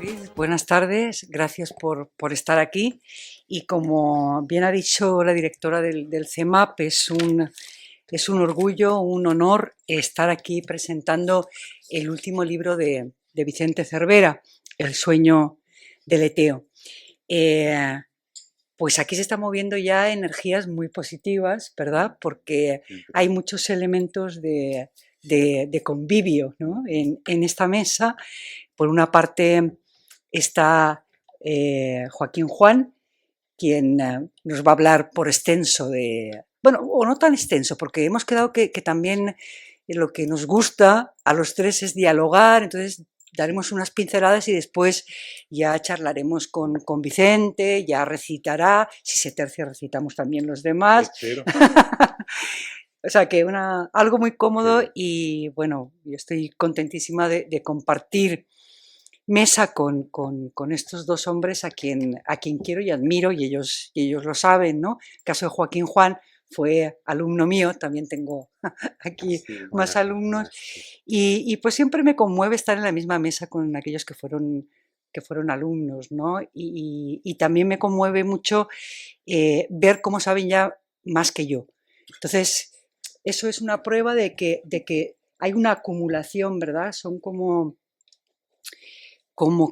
Beatriz, buenas tardes, gracias por estar aquí. Y como bien ha dicho la directora del CEMAP, es un orgullo, un honor estar aquí presentando el último libro de Vicente Cervera, El sueño del Eteo. Pues aquí se están moviendo ya energías muy positivas, ¿verdad? Porque hay muchos elementos de convivio, ¿no? En esta mesa. Por una parte está Joaquín Juan, quien nos va a hablar por extenso bueno, o no tan extenso, porque hemos quedado que también lo que nos gusta a los tres es dialogar, entonces daremos unas pinceladas y después ya charlaremos con Vicente, ya recitará, si se tercia recitamos también los demás. O sea que algo muy cómodo y bueno, yo estoy contentísima de compartir mesa con estos dos hombres a quien quiero y admiro y ellos lo saben, ¿no? El caso de Joaquín Juan fue alumno mío, también tengo aquí más alumnos y pues siempre me conmueve estar en la misma mesa con aquellos que fueron alumnos, ¿no? Y también me conmueve mucho ver cómo saben ya más que yo. Entonces, eso es una prueba de que hay una acumulación, ¿verdad? Son como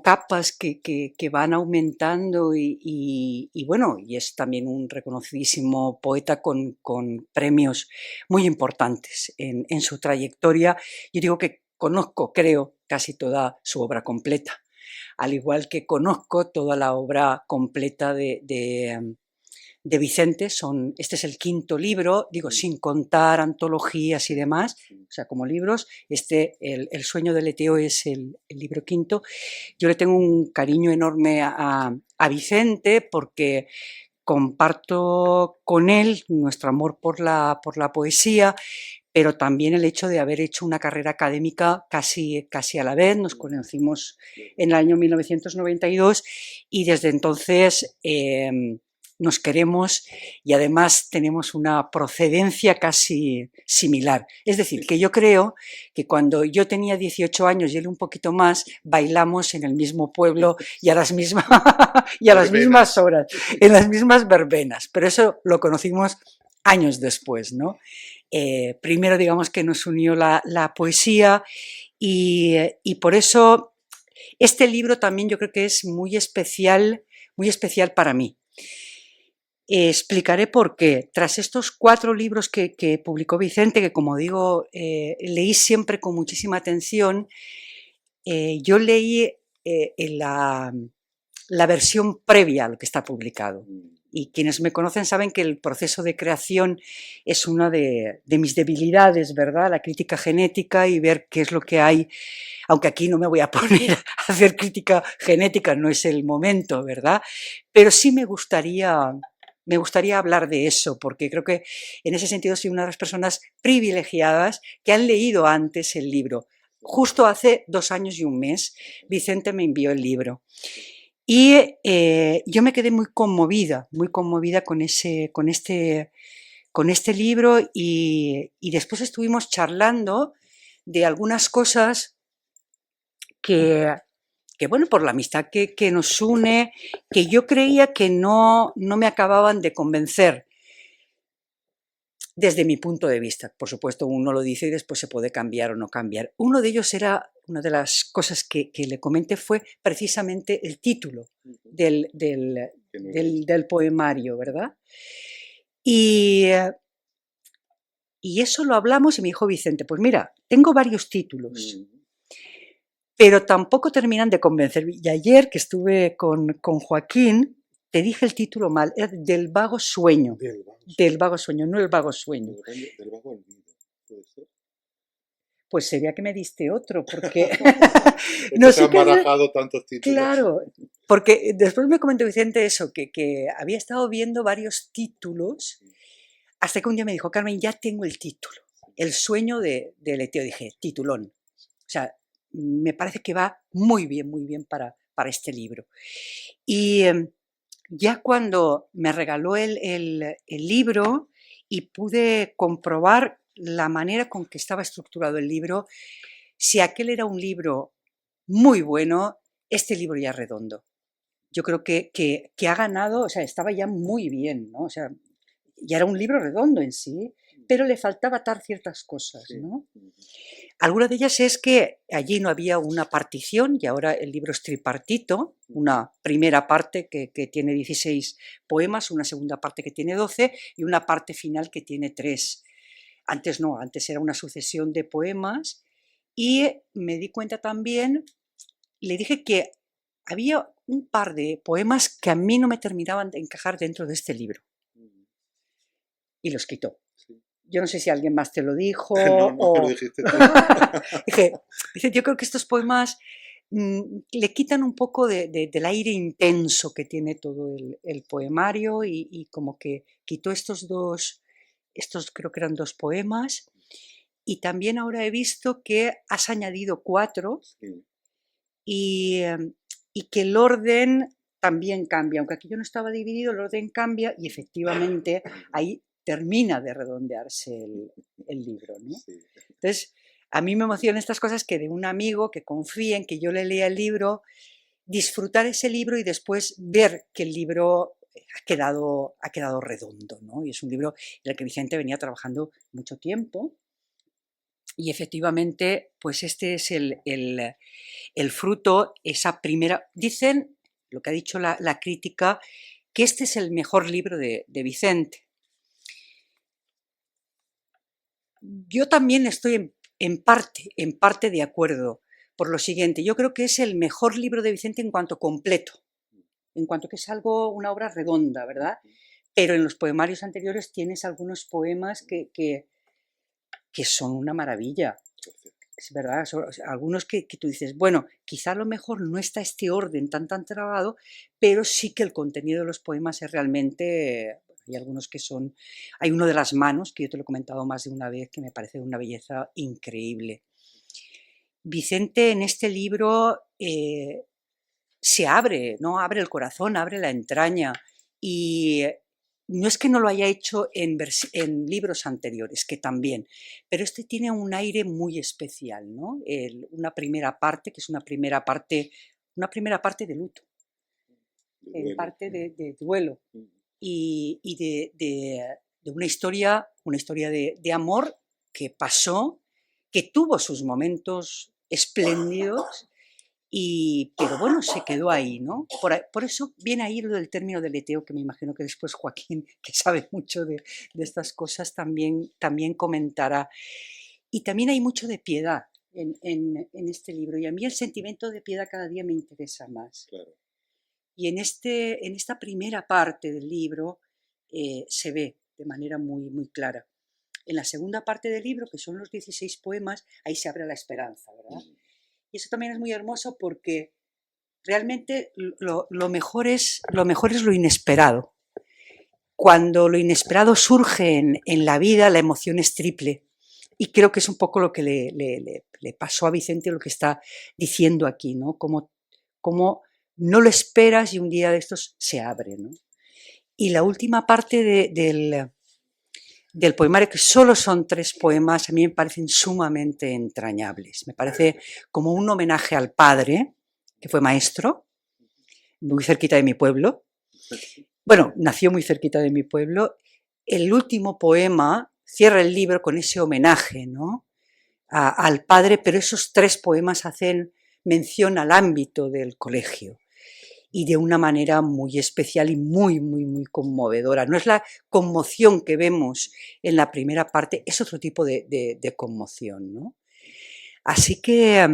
capas que van aumentando y bueno, y es también un reconocidísimo poeta con premios muy importantes en su trayectoria. Yo digo que conozco, creo, casi toda su obra completa, al igual que conozco toda la obra completa de Vicente. Este es el quinto libro, digo, sin contar antologías y demás, o sea, como libros. El sueño del Eteo es el libro quinto. Yo le tengo un cariño enorme a Vicente porque comparto con él nuestro amor por la poesía, pero también el hecho de haber hecho una carrera académica casi a la vez. Nos conocimos en el año 1992 y desde entonces nos queremos y además tenemos una procedencia casi similar. Es decir, que yo creo que cuando yo tenía 18 años y él un poquito más, bailamos en el mismo pueblo y a las mismas, horas, en las mismas verbenas, pero eso lo conocimos años después, ¿no? Primero, digamos que nos unió la poesía y por eso este libro también yo creo que es muy especial para mí. Explicaré por qué. Tras estos 4 libros que publicó Vicente, que como digo, leí siempre con muchísima atención, yo leí la versión previa a lo que está publicado. Y quienes me conocen saben que el proceso de creación es una de mis debilidades, ¿verdad? La crítica genética y ver qué es lo que hay, aunque aquí no me voy a poner a hacer crítica genética, no es el momento, ¿verdad? Pero sí me gustaría hablar de eso, porque creo que en ese sentido soy una de las personas privilegiadas que han leído antes el libro. Justo hace 2 años y un mes, Vicente me envió el libro. Y yo me quedé muy conmovida con este libro y después estuvimos charlando de algunas cosas que bueno, por la amistad que nos une, que yo creía que no me acababan de convencer desde mi punto de vista. Por supuesto, uno lo dice y después se puede cambiar o no cambiar. Una de las cosas que le comenté fue precisamente el título del poemario, ¿verdad? Y eso lo hablamos y me dijo Vicente, pues mira, tengo varios títulos, pero tampoco terminan de convencer. Y ayer que estuve con Joaquín, te dije el título mal, era Del vago sueño. Del vago sueño, no el vago sueño. Del vago olvido, ¿puede ser? Pues sería que me diste otro, porque no se han barajado tantos títulos. Claro, porque después me comentó Vicente eso, que había estado viendo varios títulos, hasta que un día me dijo, Carmen, ya tengo el título, El sueño del Eteo. Dije, titulón. O sea, me parece que va muy bien para este libro. Y ya cuando me regaló el libro y pude comprobar la manera con que estaba estructurado el libro, si aquel era un libro muy bueno, este libro ya redondo. Yo creo que ha ganado, o sea, estaba ya muy bien, ¿no? O sea, ya era un libro redondo en sí, pero le faltaba atar ciertas cosas, ¿no? Alguna de ellas es que allí no había una partición y ahora el libro es tripartito, una primera parte que tiene 16 poemas, una segunda parte que tiene 12 y una parte final que tiene 3. Antes no, antes era una sucesión de poemas y me di cuenta también, le dije que había un par de poemas que a mí no me terminaban de encajar dentro de este libro y los quitó. Yo no sé si alguien más te lo dijo. No, o... lo dijiste tú. Dice, yo creo que estos poemas le quitan un poco del aire intenso que tiene todo el poemario y como que quitó estos creo que eran 2 poemas. Y también ahora he visto que has añadido 4 y que el orden también cambia. Aunque aquí yo no estaba dividido, el orden cambia y efectivamente ahí termina de redondearse el libro, ¿no? Entonces, a mí me emocionan estas cosas que de un amigo que confíe en que yo le lea el libro, disfrutar ese libro y después ver que el libro ha quedado redondo, ¿no? Y es un libro en el que Vicente venía trabajando mucho tiempo y efectivamente, pues este es el fruto, esa primera... Dicen, lo que ha dicho la crítica, que este es el mejor libro de Vicente. Yo también estoy en parte de acuerdo, por lo siguiente, yo creo que es el mejor libro de Vicente en cuanto completo, en cuanto que es una obra redonda, ¿verdad? Pero en los poemarios anteriores tienes algunos poemas que son una maravilla, es verdad, algunos que tú dices, bueno, quizá a lo mejor no está este orden tan trabado, pero sí que el contenido de los poemas es realmente... Hay algunos que son... Hay uno de las manos, que yo te lo he comentado más de una vez, que me parece de una belleza increíble. Vicente en este libro se abre, ¿no? Abre el corazón, abre la entraña y no es que no lo haya hecho en libros anteriores, que también, pero este tiene un aire muy especial, ¿no? Una primera parte, que es una primera parte de luto, parte de duelo y de una historia de amor que pasó, que tuvo sus momentos espléndidos, pero bueno, se quedó ahí, ¿no? Por eso viene ahí lo del término de leteo, que me imagino que después Joaquín, que sabe mucho de estas cosas, también comentará. Y también hay mucho de piedad en este libro, y a mí el sentimiento de piedad cada día me interesa más. Claro. Y en esta primera parte del libro se ve de manera muy clara. En la segunda parte del libro, que son los 16 poemas, ahí se abre la esperanza, ¿verdad? Y eso también es muy hermoso porque realmente lo mejor es lo inesperado. Cuando lo inesperado surge en la vida, la emoción es triple. Y creo que es un poco lo que le pasó a Vicente, lo que está diciendo aquí, ¿no? Como no lo esperas y un día de estos se abre, ¿no? Y la última parte del poemario, que solo son 3 poemas, a mí me parecen sumamente entrañables. Me parece como un homenaje al padre, que fue maestro, muy cerquita de mi pueblo. Bueno, nació muy cerquita de mi pueblo. El último poema cierra el libro con ese homenaje, ¿no? Al padre, pero esos 3 poemas hacen mención al ámbito del colegio y de una manera muy especial y muy conmovedora. No es la conmoción que vemos en la primera parte, es otro tipo de conmoción, ¿no? Así que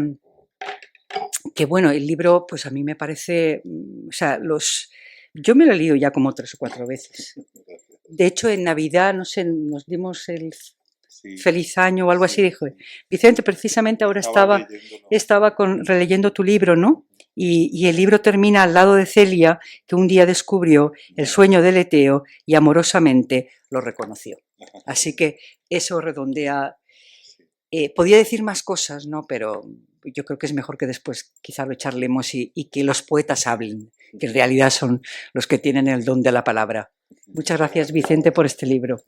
bueno, el libro, pues a mí me parece, o sea, yo me lo he leído ya como 3 o 4 veces. De hecho, en Navidad, no sé, nos dimos el feliz año o algo así, dijo, Vicente, precisamente ahora estaba releyendo tu libro, ¿no? Y el libro termina al lado de Celia, que un día descubrió el sueño de Leteo y amorosamente lo reconoció. Así que eso redondea. Podía decir más cosas, ¿no? Pero yo creo que es mejor que después quizá lo charlemos y que los poetas hablen, que en realidad son los que tienen el don de la palabra. Muchas gracias, Vicente, por este libro.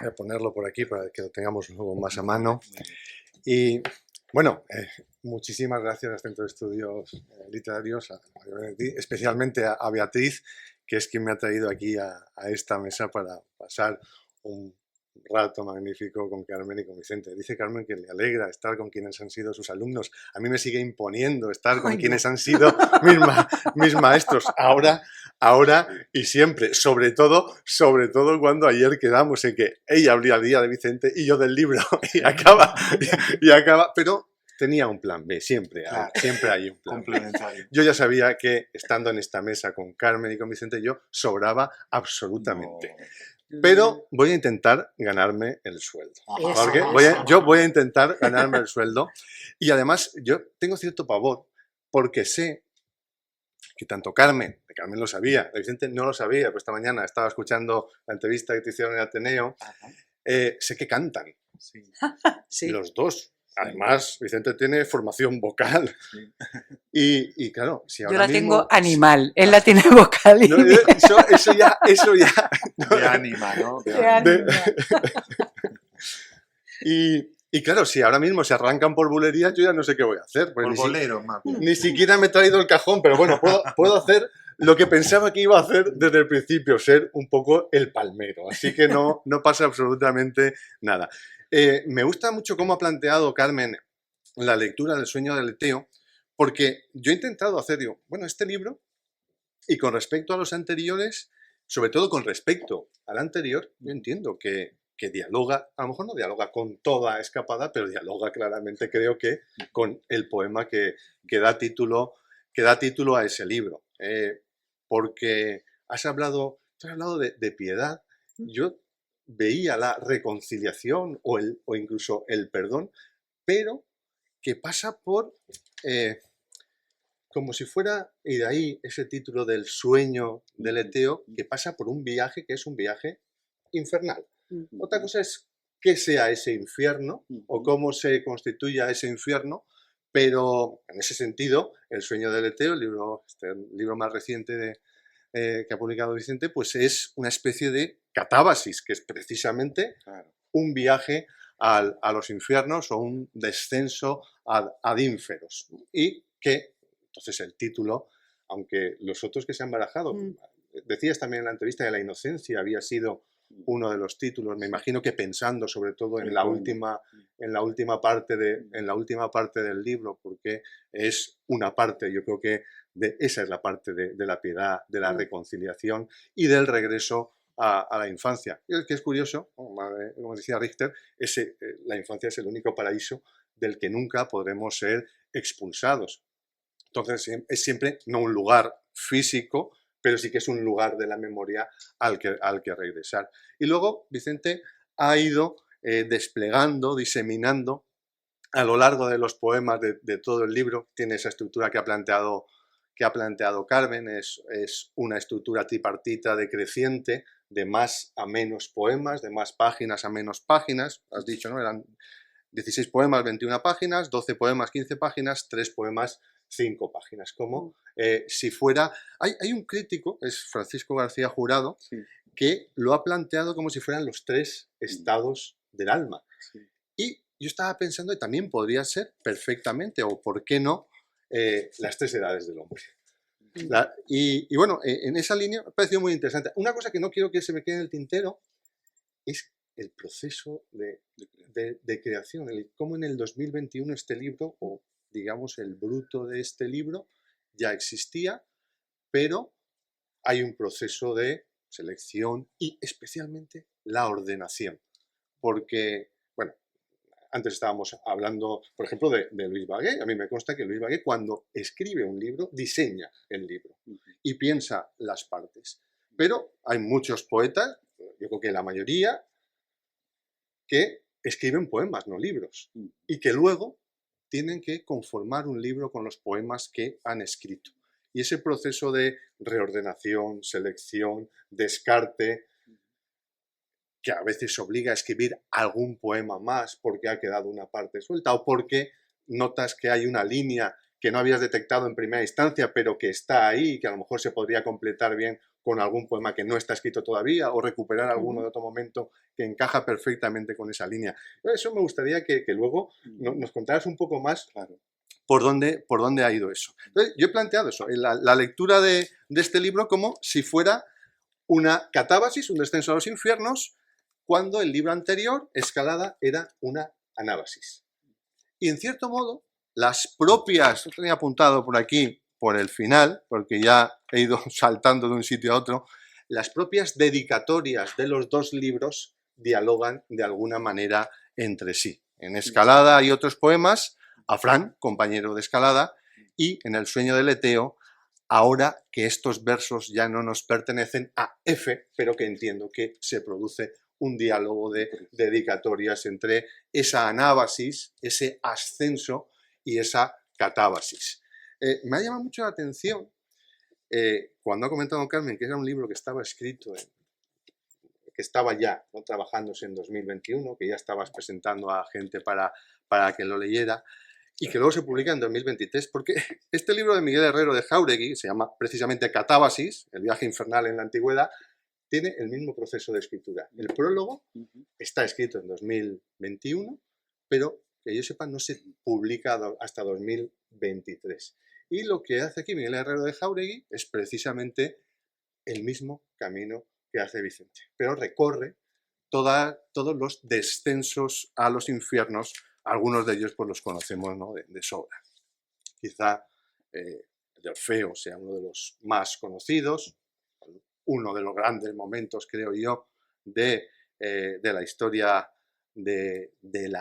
a ponerlo por aquí para que lo tengamos luego más a mano. Y bueno, muchísimas gracias al Centro de Estudios Literarios, especialmente a Beatriz, que es quien me ha traído aquí a esta mesa para pasar un rato magnífico con Carmen y con Vicente. Dice Carmen que le alegra estar con quienes han sido sus alumnos. A mí me sigue imponiendo estar con quienes han sido mis maestros. Ahora y siempre. Sobre todo cuando ayer quedamos en que ella abría el día de Vicente y yo del libro. Y acaba. Pero tenía un plan B, siempre hay un plan B. Yo ya sabía que estando en esta mesa con Carmen y con Vicente yo sobraba absolutamente. No. Pero voy a intentar ganarme el sueldo. Porque yo voy a intentar ganarme el sueldo. Y además yo tengo cierto pavor porque sé que tanto Carmen lo sabía, Vicente no lo sabía, pues esta mañana estaba escuchando la entrevista que te hicieron en el Ateneo, sé que cantan, sí. Los dos. Además, Vicente tiene formación vocal. Sí. Y claro, si ahora yo la mismo, tengo animal, él la tiene vocal. Y no, eso ya. No, de ánima, ¿no? Y claro, si ahora mismo se arrancan por bulerías, yo ya no sé qué voy a hacer. Pues por boleros, más bien. Ni siquiera me he traído el cajón, pero bueno, puedo hacer lo que pensaba que iba a hacer desde el principio, ser un poco el palmero. Así que no pasa absolutamente nada. Me gusta mucho cómo ha planteado Carmen la lectura del sueño de Leteo, porque yo he intentado hacer, este libro, y con respecto a los anteriores, sobre todo con respecto al anterior, yo entiendo que dialoga, a lo mejor no dialoga con toda Escapada, pero dialoga claramente, creo que, con el poema que da título a ese libro. Porque has hablado de piedad. Yo veía la reconciliación o incluso el perdón, pero que pasa por, como si fuera, y de ahí ese título del sueño de Leteo, que pasa por un viaje que es un viaje infernal. Otra cosa es qué sea ese infierno o cómo se constituya ese infierno, pero en ese sentido, el sueño de Leteo, el libro más reciente que ha publicado Vicente, pues es una especie de catábasis, que es precisamente un viaje a los infiernos o un descenso ad ínferos. Y que, entonces, el título, aunque los otros que se han barajado, decías también en la entrevista que la inocencia había sido uno de los títulos, me imagino que pensando sobre todo en la última parte del libro, porque es una parte, yo creo que esa es la parte de la piedad, de la reconciliación y del regreso a la infancia. Y que es curioso, como decía Richter, la infancia es el único paraíso del que nunca podremos ser expulsados. Entonces es siempre no un lugar físico, pero sí que es un lugar de la memoria al que regresar. Y luego Vicente ha ido desplegando, diseminando a lo largo de los poemas de todo el libro. Tiene esa estructura que ha planteado Carmen, es una estructura tripartita decreciente, de más a menos poemas, de más páginas a menos páginas. Has dicho, ¿no? Eran 16 poemas, 21 páginas, 12 poemas, 15 páginas, 3 poemas, 5 páginas, como si fuera... Hay un crítico, es Francisco García Jurado, que lo ha planteado como si fueran los 3 estados del alma. Y yo estaba pensando que también podría ser perfectamente, o por qué no, las 3 edades del hombre. Y bueno, en esa línea me ha parecido muy interesante. Una cosa que no quiero que se me quede en el tintero es el proceso de creación, cómo en el 2021 este libro, o digamos el bruto de este libro, ya existía, pero hay un proceso de selección y especialmente la ordenación. Porque, bueno, antes estábamos hablando, por ejemplo, de Luis Bagué. A mí me consta que Luis Bagué, cuando escribe un libro, diseña el libro y piensa las partes. Pero hay muchos poetas, yo creo que la mayoría, que escriben poemas, no libros, y que luego tienen que conformar un libro con los poemas que han escrito. Y ese proceso de reordenación, selección, descarte, que a veces obliga a escribir algún poema más porque ha quedado una parte suelta o porque notas que hay una línea que no habías detectado en primera instancia, pero que está ahí y que a lo mejor se podría completar bien con algún poema que no está escrito todavía, o recuperar alguno de otro momento que encaja perfectamente con esa línea. Eso me gustaría que luego nos contaras un poco más por dónde ha ido eso. Entonces, yo he planteado eso, la lectura de este libro como si fuera una catábasis, un descenso a los infiernos, cuando el libro anterior, Escalada, era una anábasis. Y en cierto modo, las propias, lo tenía apuntado por aquí, por el final, porque ya he ido saltando de un sitio a otro, las propias dedicatorias de los dos libros dialogan de alguna manera entre sí. En Escalada hay otros poemas, a Fran, compañero de Escalada, y en El sueño del Leteo, ahora que estos versos ya no nos pertenecen a F, pero que entiendo que se produce un diálogo de dedicatorias entre esa anábasis, ese ascenso y esa catábasis. Me ha llamado mucho la atención cuando ha comentado Carmen que era un libro que estaba escrito, que estaba ya, ¿no?, trabajándose en 2021, que ya estabas presentando a gente para que lo leyera, y que luego se publica en 2023, porque este libro de Miguel Herrero de Jáuregui, se llama precisamente Catábasis, el viaje infernal en la antigüedad, tiene el mismo proceso de escritura. El prólogo está escrito en 2021, pero que yo sepa no se publica hasta 2023. Y lo que hace aquí Miguel Herrero de Jáuregui es precisamente el mismo camino que hace Vicente, pero recorre todos los descensos a los infiernos. Algunos de ellos pues los conocemos, ¿no?, de sobra. Quizá el de Orfeo sea uno de los más conocidos, uno de los grandes momentos, creo yo, de la historia del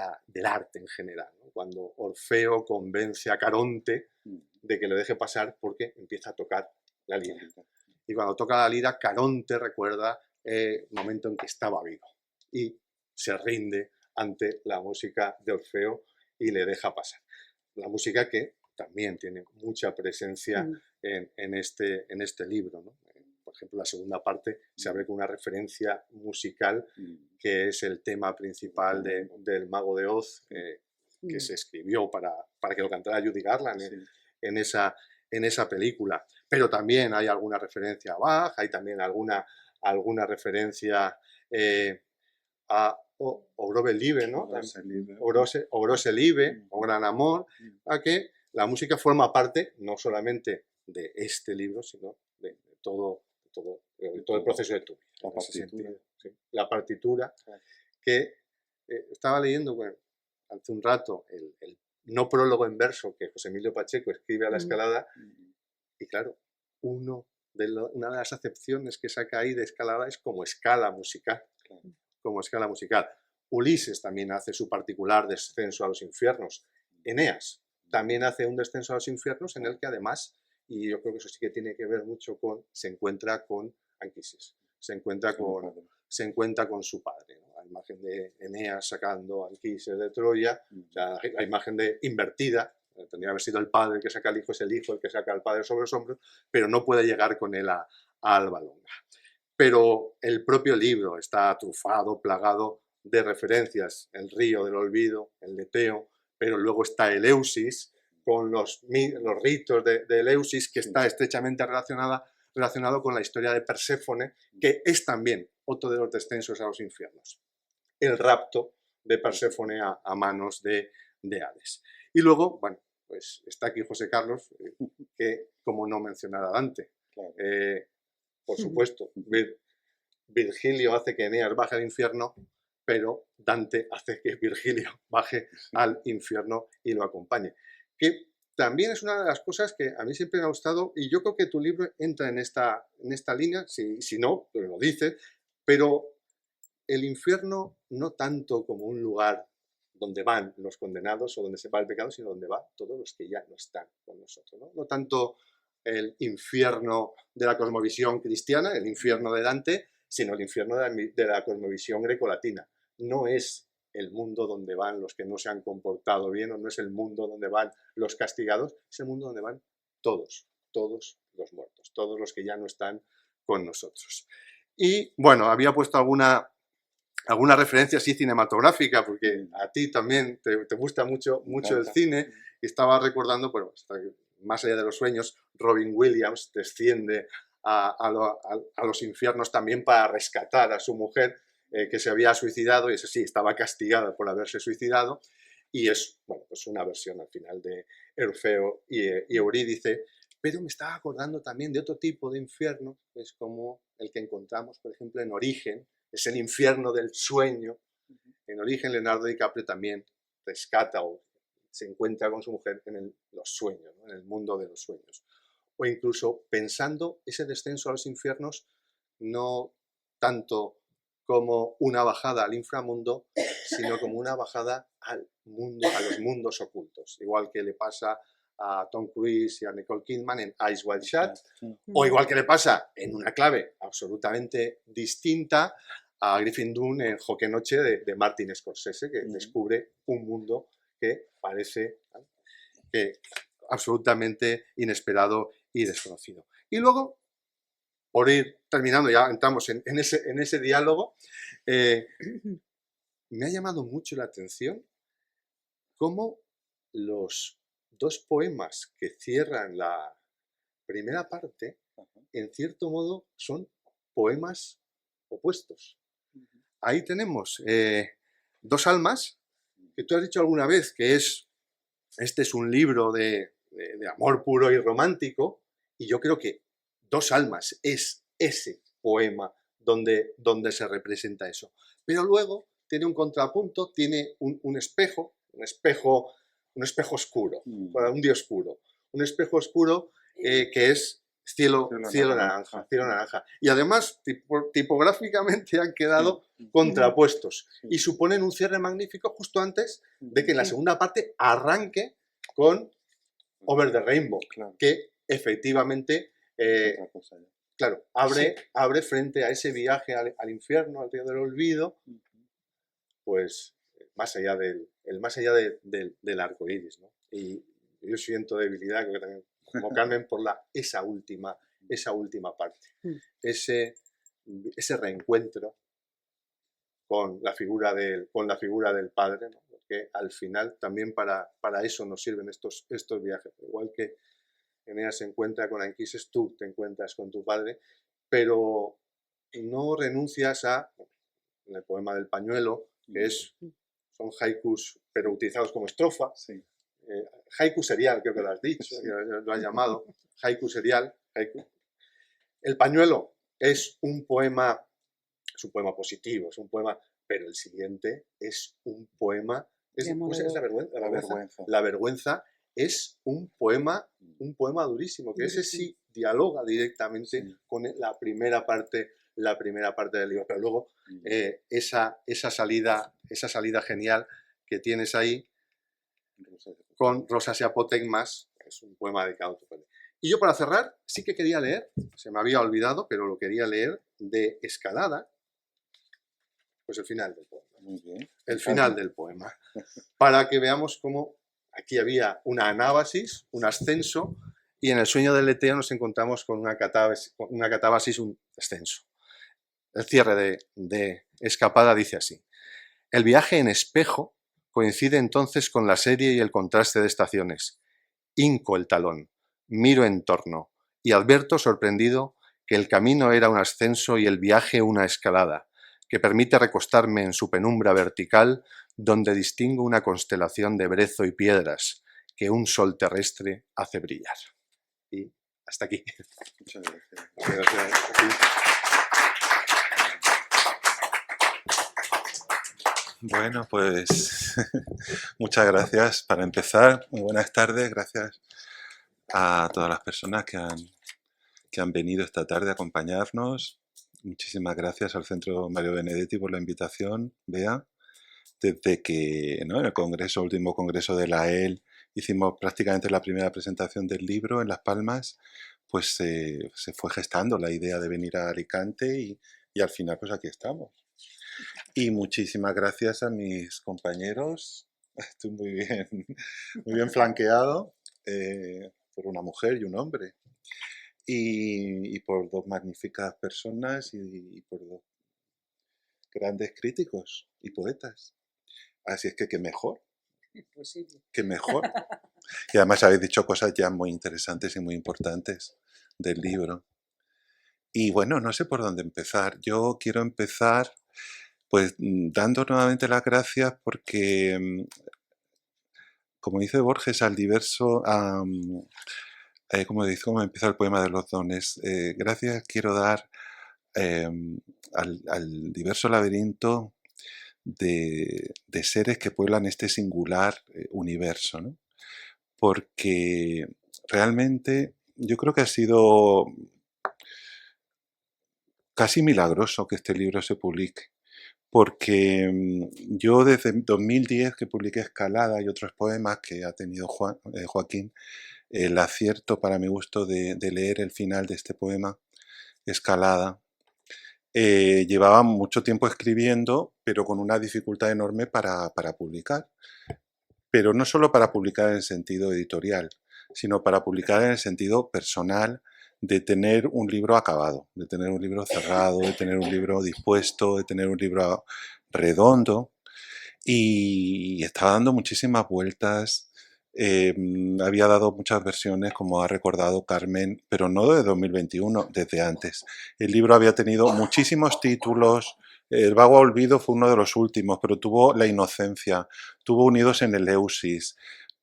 arte en general, ¿no? Cuando Orfeo convence a Caronte de que le deje pasar porque empieza a tocar la lira. Y cuando toca la lira, Caronte recuerda el momento en que estaba vivo y se rinde ante la música de Orfeo y le deja pasar. La música que también tiene mucha presencia en este libro, ¿no? Por ejemplo, la segunda parte se abre con una referencia musical que es el tema principal del Mago de Oz, que se escribió para que lo cantara Judy Garland en esa película. Pero también hay alguna referencia a Bach, hay también alguna referencia a Grove Liebe, ¿no? Grosse Liebe, o Gran Amor, a que la música forma parte no solamente de este libro, sino de todo el proceso de tu vida. La partitura, que estaba leyendo hace un rato el no prólogo en verso que José Emilio Pacheco escribe a la Escalada, y claro, una de las acepciones que saca ahí de Escalada es como escala musical. Ulises también hace su particular descenso a los infiernos. Eneas también hace un descenso a los infiernos en el que además, y yo creo que eso sí que tiene que ver mucho se encuentra con Anquises, se encuentra con su padre, ¿no? La imagen de Eneas sacando a Anquises de Troya, o sea, la imagen invertida, tendría que haber sido el padre el que saca al hijo, es el hijo el que saca al padre sobre los hombros, pero no puede llegar con él a Alba Longa. Pero el propio libro está trufado, plagado de referencias, el río del olvido, el Leteo, pero luego está Eleusis, con los ritos de Eleusis, que está estrechamente relacionado con la historia de Perséfone, que es también otro de los descensos a los infiernos. El rapto de Perséfone a manos de Hades. Y luego, bueno, pues está aquí José Carlos, que como no mencionar a Dante. Por supuesto, Virgilio hace que Eneas baje al infierno, pero Dante hace que Virgilio baje al infierno y lo acompañe. Que también es una de las cosas que a mí siempre me ha gustado, y yo creo que tu libro entra en esta línea, si no, pues lo dices, pero el infierno no tanto como un lugar donde van los condenados o donde se va el pecado, sino donde van todos los que ya no están con nosotros, ¿no? No tanto el infierno de la cosmovisión cristiana, el infierno de Dante, sino el infierno de la cosmovisión grecolatina. No es el mundo donde van los que no se han comportado bien, o no es el mundo donde van los castigados, es el mundo donde van todos los muertos, todos los que ya no están con nosotros. Y bueno, había puesto alguna referencia así cinematográfica, porque a ti también te gusta mucho el cine, Y estaba recordando, bueno, más allá de los sueños, Robin Williams desciende a los infiernos también para rescatar a su mujer que se había suicidado, y eso sí, estaba castigada por haberse suicidado, y es, bueno, pues una versión al final de Orfeo y Eurídice. Pero me estaba acordando también de otro tipo de infierno, que es como el que encontramos, por ejemplo, en Origen, es el infierno del sueño. En Origen, Leonardo DiCaprio también rescata o se encuentra con su mujer en los sueños, ¿no? En el mundo de los sueños. O incluso pensando ese descenso a los infiernos no tanto como una bajada al inframundo, sino como una bajada al mundo, a los mundos ocultos. Igual que le pasa a Tom Cruise y a Nicole Kidman en Eyes Wide Shut, o igual que le pasa en una clave absolutamente distinta a Griffin Dunne en Joque Noche de Martin Scorsese, que descubre un mundo que parece que absolutamente inesperado y desconocido. Y luego, por ir terminando, ya entramos en ese diálogo, me ha llamado mucho la atención cómo los dos poemas que cierran la primera parte, en cierto modo, son poemas opuestos. Ahí tenemos dos almas, que tú has dicho alguna vez que este es un libro de amor puro y romántico, y yo creo que Dos almas es ese poema donde se representa eso. Pero luego tiene un contrapunto, tiene un espejo oscuro, un día oscuro, un espejo oscuro que es cielo naranja. Y además, tipográficamente han quedado contrapuestos y suponen un cierre magnífico justo antes de que en la segunda parte arranque con Over the Rainbow, que efectivamente claro, abre frente a ese viaje al infierno, al río del olvido, pues más allá del arco iris, ¿no? Y yo siento debilidad, creo que también, como Carmen, por esa última parte. Ese reencuentro con la figura del padre, ¿no? Porque al final también para eso nos sirven estos viajes. Igual que Eneas se encuentra con Anquises, tú te encuentras con tu padre, pero no renuncias en el poema del pañuelo, que son haikus, pero utilizados como estrofa. Sí. Haiku serial, creo que lo has dicho, lo has llamado. Haiku serial. Haiku. El pañuelo es un poema positivo, es un poema, pero el siguiente es un poema. ¿Cómo es la vergüenza? La vergüenza es un poema durísimo, que ese sí dialoga directamente con la primera parte del libro, pero luego esa salida genial que tienes ahí con Rosas y apotegmas, es un poema de Cauto. Y yo, para cerrar, sí que quería leer, se me había olvidado, pero lo quería leer, de Escalada, pues el final del poema. Muy bien. El final del poema, para que veamos cómo aquí había una anábasis, un ascenso, y en el sueño del Leteo nos encontramos con una catábasis, un descenso. El cierre de Escapada dice así: el viaje en espejo coincide entonces con la serie y el contraste de estaciones. Hinco el talón, miro en torno y advierto sorprendido que el camino era un ascenso y el viaje una escalada, que permite recostarme en su penumbra vertical, donde distingo una constelación de brezo y piedras que un sol terrestre hace brillar. Y hasta aquí. Muchas gracias. Gracias. Bueno, pues muchas gracias. Para empezar, muy buenas tardes. Gracias a todas las personas que han venido esta tarde a acompañarnos. Muchísimas gracias al Centro Mario Benedetti por la invitación, Bea. Desde que en el último congreso de la EL, hicimos prácticamente la primera presentación del libro en Las Palmas, pues se fue gestando la idea de venir a Alicante y al final pues aquí estamos. Y muchísimas gracias a mis compañeros. Estoy muy bien flanqueado por una mujer y un hombre. Y por dos magníficas personas y por dos grandes críticos y poetas. Así es que qué mejor Imposible. qué mejor. Y además habéis dicho cosas ya muy interesantes y muy importantes del libro. Y bueno, no sé por dónde empezar. Yo quiero empezar pues dando nuevamente las gracias porque, como dice Borges, al diverso, como empieza el poema de los dones, gracias quiero dar al diverso laberinto de seres que pueblan este singular universo, ¿no? Porque realmente yo creo que ha sido casi milagroso que este libro se publique, porque yo desde 2010 que publiqué Escalada y otros poemas que ha tenido Joaquín, el acierto para mi gusto de leer el final de este poema, Escalada, llevaba mucho tiempo escribiendo, pero con una dificultad enorme para publicar. Pero no solo para publicar en el sentido editorial, sino para publicar en el sentido personal de tener un libro acabado, de tener un libro cerrado, de tener un libro dispuesto, de tener un libro redondo. Y estaba dando muchísimas vueltas. Había dado muchas versiones, como ha recordado Carmen, pero no de 2021, desde antes. El libro había tenido muchísimos títulos. El vago olvido fue uno de los últimos, pero tuvo La inocencia, tuvo Unidos en el Eusis,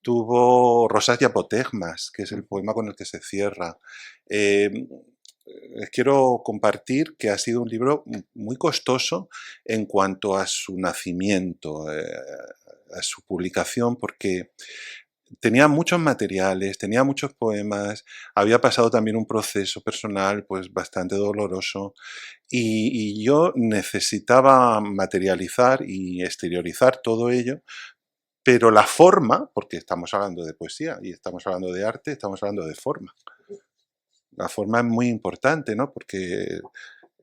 tuvo Rosas y apotegmas, que es el poema con el que se cierra. Les quiero compartir que ha sido un libro muy costoso en cuanto a su nacimiento, a su publicación, porque tenía muchos materiales, tenía muchos poemas, había pasado también un proceso personal pues bastante doloroso y yo necesitaba materializar y exteriorizar todo ello, pero la forma, porque estamos hablando de poesía y estamos hablando de arte, estamos hablando de forma. La forma es muy importante, ¿no? Porque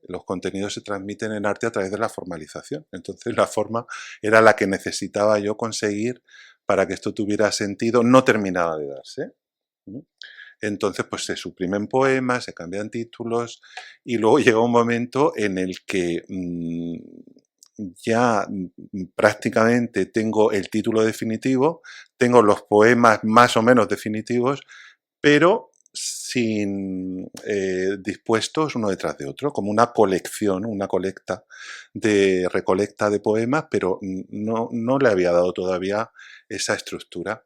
los contenidos se transmiten en arte a través de la formalización. Entonces la forma era la que necesitaba yo conseguir para que esto tuviera sentido. No terminaba de darse. Entonces pues se suprimen poemas, se cambian títulos y luego llega un momento en el que ya prácticamente tengo el título definitivo, tengo los poemas más o menos definitivos, pero sin dispuestos uno detrás de otro, como una colección, una recolecta de poemas, pero no le había dado todavía esa estructura.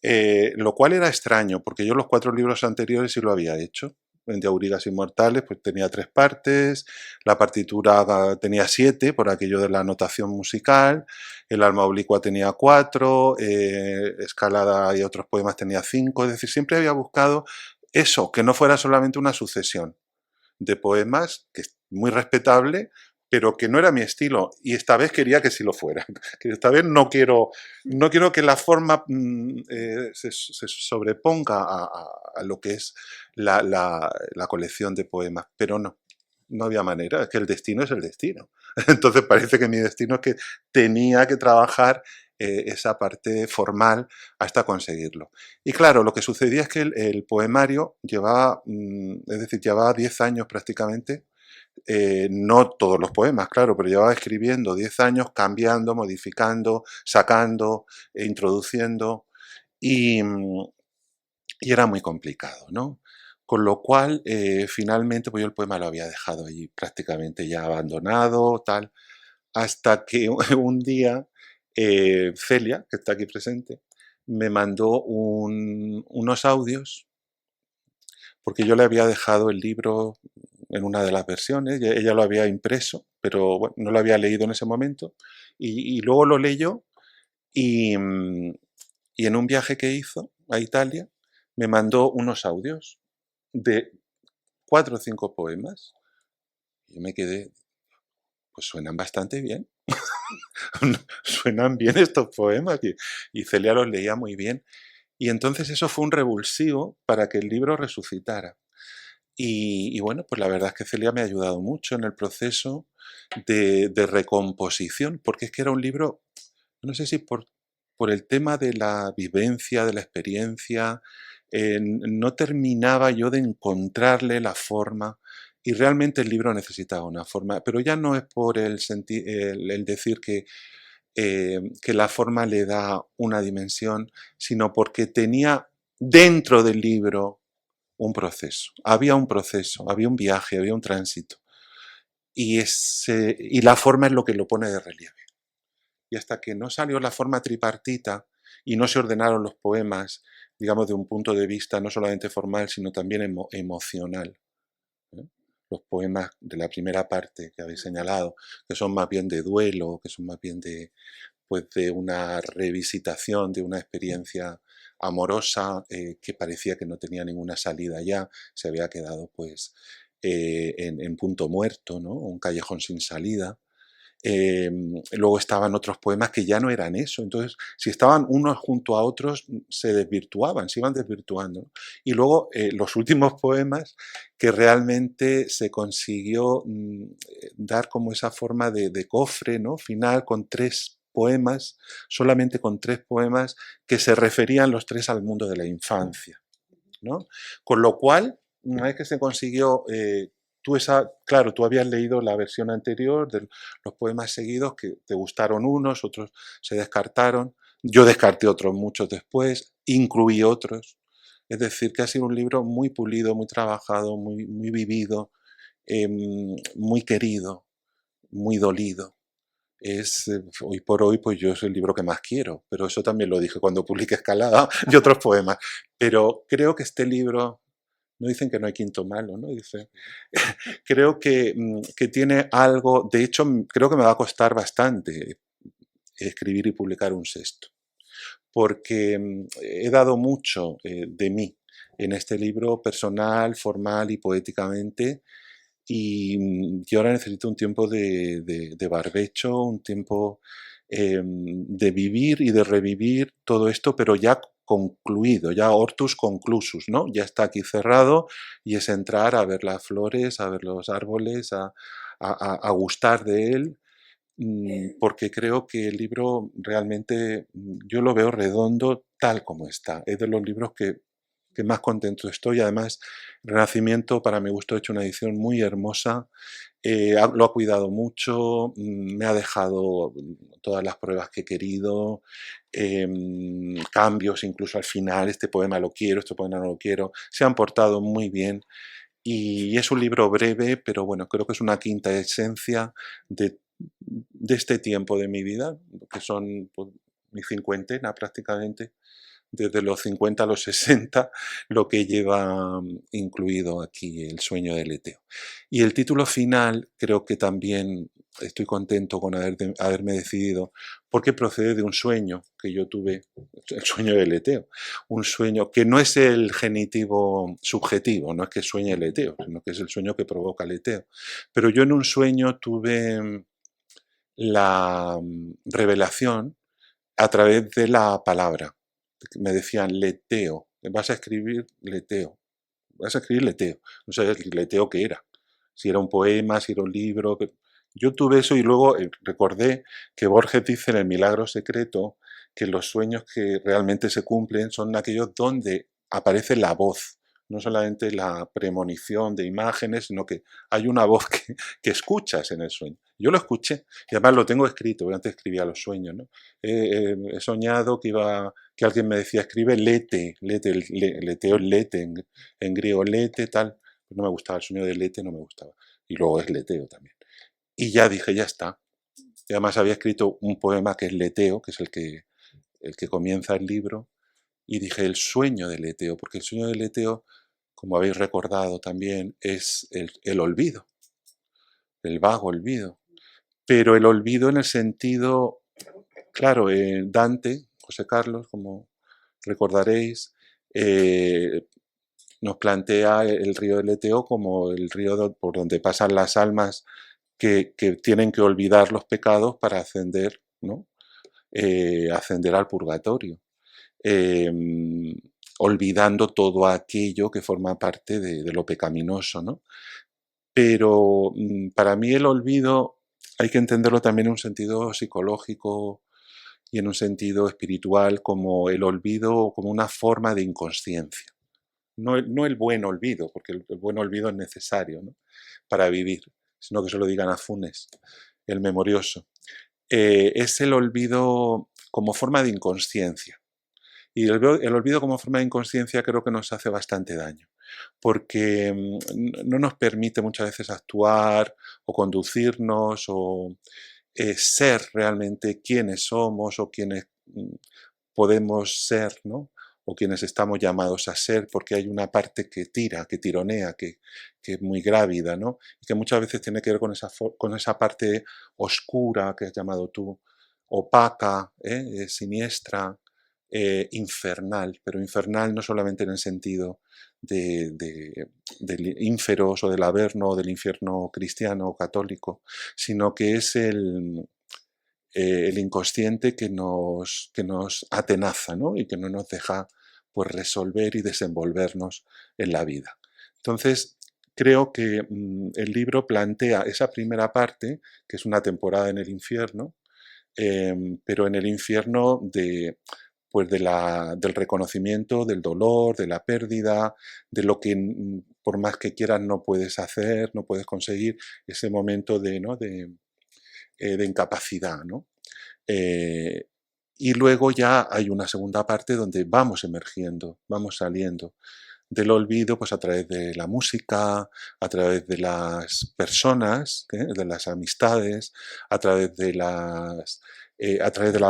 Lo cual era extraño, porque yo los 4 libros anteriores sí lo había hecho. En De Aurigas Inmortales pues tenía 3 partes, la partitura tenía 7 por aquello de la notación musical, El alma oblicua tenía 4, Escalada y otros poemas tenía 5, es decir, siempre había buscado eso, que no fuera solamente una sucesión de poemas, que es muy respetable, pero que no era mi estilo, y esta vez quería que sí lo fuera. Que esta vez no quiero que la forma se sobreponga a lo que es la colección de poemas, pero no había manera, es que el destino es el destino. Entonces parece que mi destino es que tenía que trabajar esa parte formal hasta conseguirlo. Y claro, lo que sucedía es que el poemario llevaba, es decir, llevaba 10 años prácticamente, no todos los poemas, claro, pero llevaba escribiendo 10 años, cambiando, modificando, sacando, introduciendo, y era muy complicado, ¿no? Con lo cual, finalmente, pues yo el poema lo había dejado allí prácticamente ya abandonado, tal, hasta que un día Celia, que está aquí presente, me mandó unos audios, porque yo le había dejado el libro en una de las versiones, ella lo había impreso, pero bueno, no lo había leído en ese momento, y luego lo leyó, y en un viaje que hizo a Italia, me mandó unos audios de 4 o 5 poemas, y yo me quedé, pues suenan bastante bien. Suenan bien estos poemas y Celia los leía muy bien. Y entonces eso fue un revulsivo para que el libro resucitara. Y bueno, pues la verdad es que Celia me ha ayudado mucho en el proceso de recomposición, porque es que era un libro, no sé si por el tema de la vivencia, de la experiencia, no terminaba yo de encontrarle la forma. Y realmente el libro necesitaba una forma, pero ya no es por el decir que que la forma le da una dimensión, sino porque tenía dentro del libro un proceso. Había un proceso, había un viaje, había un tránsito. Y la forma es lo que lo pone de relieve. Y hasta que no salió la forma tripartita y no se ordenaron los poemas, digamos, de un punto de vista no solamente formal, sino también emocional. Los poemas de la primera parte que habéis señalado, que son más bien de duelo, que son más bien de una revisitación de una experiencia amorosa que parecía que no tenía ninguna salida ya, se había quedado pues en punto muerto, ¿no? Un callejón sin salida. Luego estaban otros poemas que ya no eran eso. Entonces, si estaban unos junto a otros, se desvirtuaban, se iban desvirtuando, ¿no? Y luego los últimos poemas que realmente se consiguió dar como esa forma de cofre, ¿no? Final con 3 poemas, solamente con 3 poemas que se referían los 3 al mundo de la infancia, ¿no? Con lo cual, una vez que se consiguió claro, tú habías leído la versión anterior de los poemas seguidos, que te gustaron unos, otros se descartaron. Yo descarté otros muchos después, incluí otros. Es decir, que ha sido un libro muy pulido, muy trabajado, muy, muy vivido, muy querido, muy dolido. Hoy por hoy, pues yo es el libro que más quiero, pero eso también lo dije cuando publiqué Escalada y otros poemas. Pero creo que este libro, no dicen que no hay quinto malo, ¿no? Dice, creo que tiene algo, de hecho creo que me va a costar bastante escribir y publicar un sexto, porque he dado mucho de mí en este libro personal, formal y poéticamente, y ahora necesito un tiempo de barbecho, un tiempo de vivir y de revivir todo esto, pero ya concluido, ya hortus conclusus, ¿no? Ya está aquí cerrado y es entrar a ver las flores, a ver los árboles, a gustar de él, porque creo que el libro realmente yo lo veo redondo tal como está. Es de los libros que más contento estoy. Además, Renacimiento, para mi gusto, ha hecho una edición muy hermosa. Lo ha cuidado mucho, me ha dejado todas las pruebas que he querido, cambios incluso al final, este poema lo quiero, este poema no lo quiero, se han portado muy bien. Y es un libro breve, pero bueno, creo que es una quinta esencia de este tiempo de mi vida, que son pues, mi cincuentena prácticamente, desde los 50 a los 60, lo que lleva incluido aquí El sueño del Leteo. Y el título final creo que también estoy contento con haberme decidido, porque procede de un sueño que yo tuve, el sueño del Leteo. Un sueño que no es el genitivo subjetivo, no es que sueñe el Leteo, sino que es el sueño que provoca el Leteo. Pero yo en un sueño tuve la revelación a través de la palabra. Me decían leteo, vas a escribir leteo, vas a escribir leteo. No sabía el leteo qué era, si era un poema, si era un libro. Yo tuve eso y luego recordé que Borges dice en El milagro secreto que los sueños que realmente se cumplen son aquellos donde aparece la voz, no solamente la premonición de imágenes, sino que hay una voz que escuchas en el sueño. Yo lo escuché y además lo tengo escrito, porque antes escribía los sueños, ¿no? He soñado que alguien me decía, escribe lete, leteo es lete, en griego lete, tal. No me gustaba, el sueño de lete no me gustaba. Y luego es leteo también. Y ya dije, ya está. Y además había escrito un poema que es leteo, que es el que comienza el libro, y dije el sueño del Leteo, porque el sueño del Leteo, como habéis recordado también, es el olvido, el vago olvido. Pero el olvido en el sentido, claro, Dante, José Carlos, como recordaréis, nos plantea el río del Leteo como el río por donde pasan las almas que tienen que olvidar los pecados para ascender, ¿no? Ascender al purgatorio. Olvidando todo aquello que forma parte de lo pecaminoso, ¿no? Pero para mí el olvido hay que entenderlo también en un sentido psicológico y en un sentido espiritual, como el olvido, como una forma de inconsciencia. No el buen olvido, porque el buen olvido es necesario, ¿no? Para vivir, sino que se lo digan a Funes, el memorioso. es el olvido como forma de inconsciencia. Y el olvido como forma de inconsciencia creo que nos hace bastante daño, porque no nos permite muchas veces actuar o conducirnos o ser realmente quienes somos o quienes podemos ser, ¿no? O quienes estamos llamados a ser, porque hay una parte que tira, que tironea, que es muy grávida, ¿no? Y que muchas veces tiene que ver con esa parte oscura que has llamado tú, opaca, siniestra, infernal, pero infernal no solamente en el sentido del ínferos o del averno o del infierno cristiano o católico, sino que es el inconsciente que nos atenaza, ¿no? Y que no nos deja pues, resolver y desenvolvernos en la vida. Entonces, creo que el libro plantea esa primera parte, que es una temporada en el infierno, pero en el infierno del reconocimiento, del dolor, de la pérdida, de lo que por más que quieras no puedes hacer, no puedes conseguir, ese momento de incapacidad, ¿no? Y luego ya hay una segunda parte donde vamos emergiendo, vamos saliendo del olvido pues a través de la música, a través de las personas, de las amistades, a través de la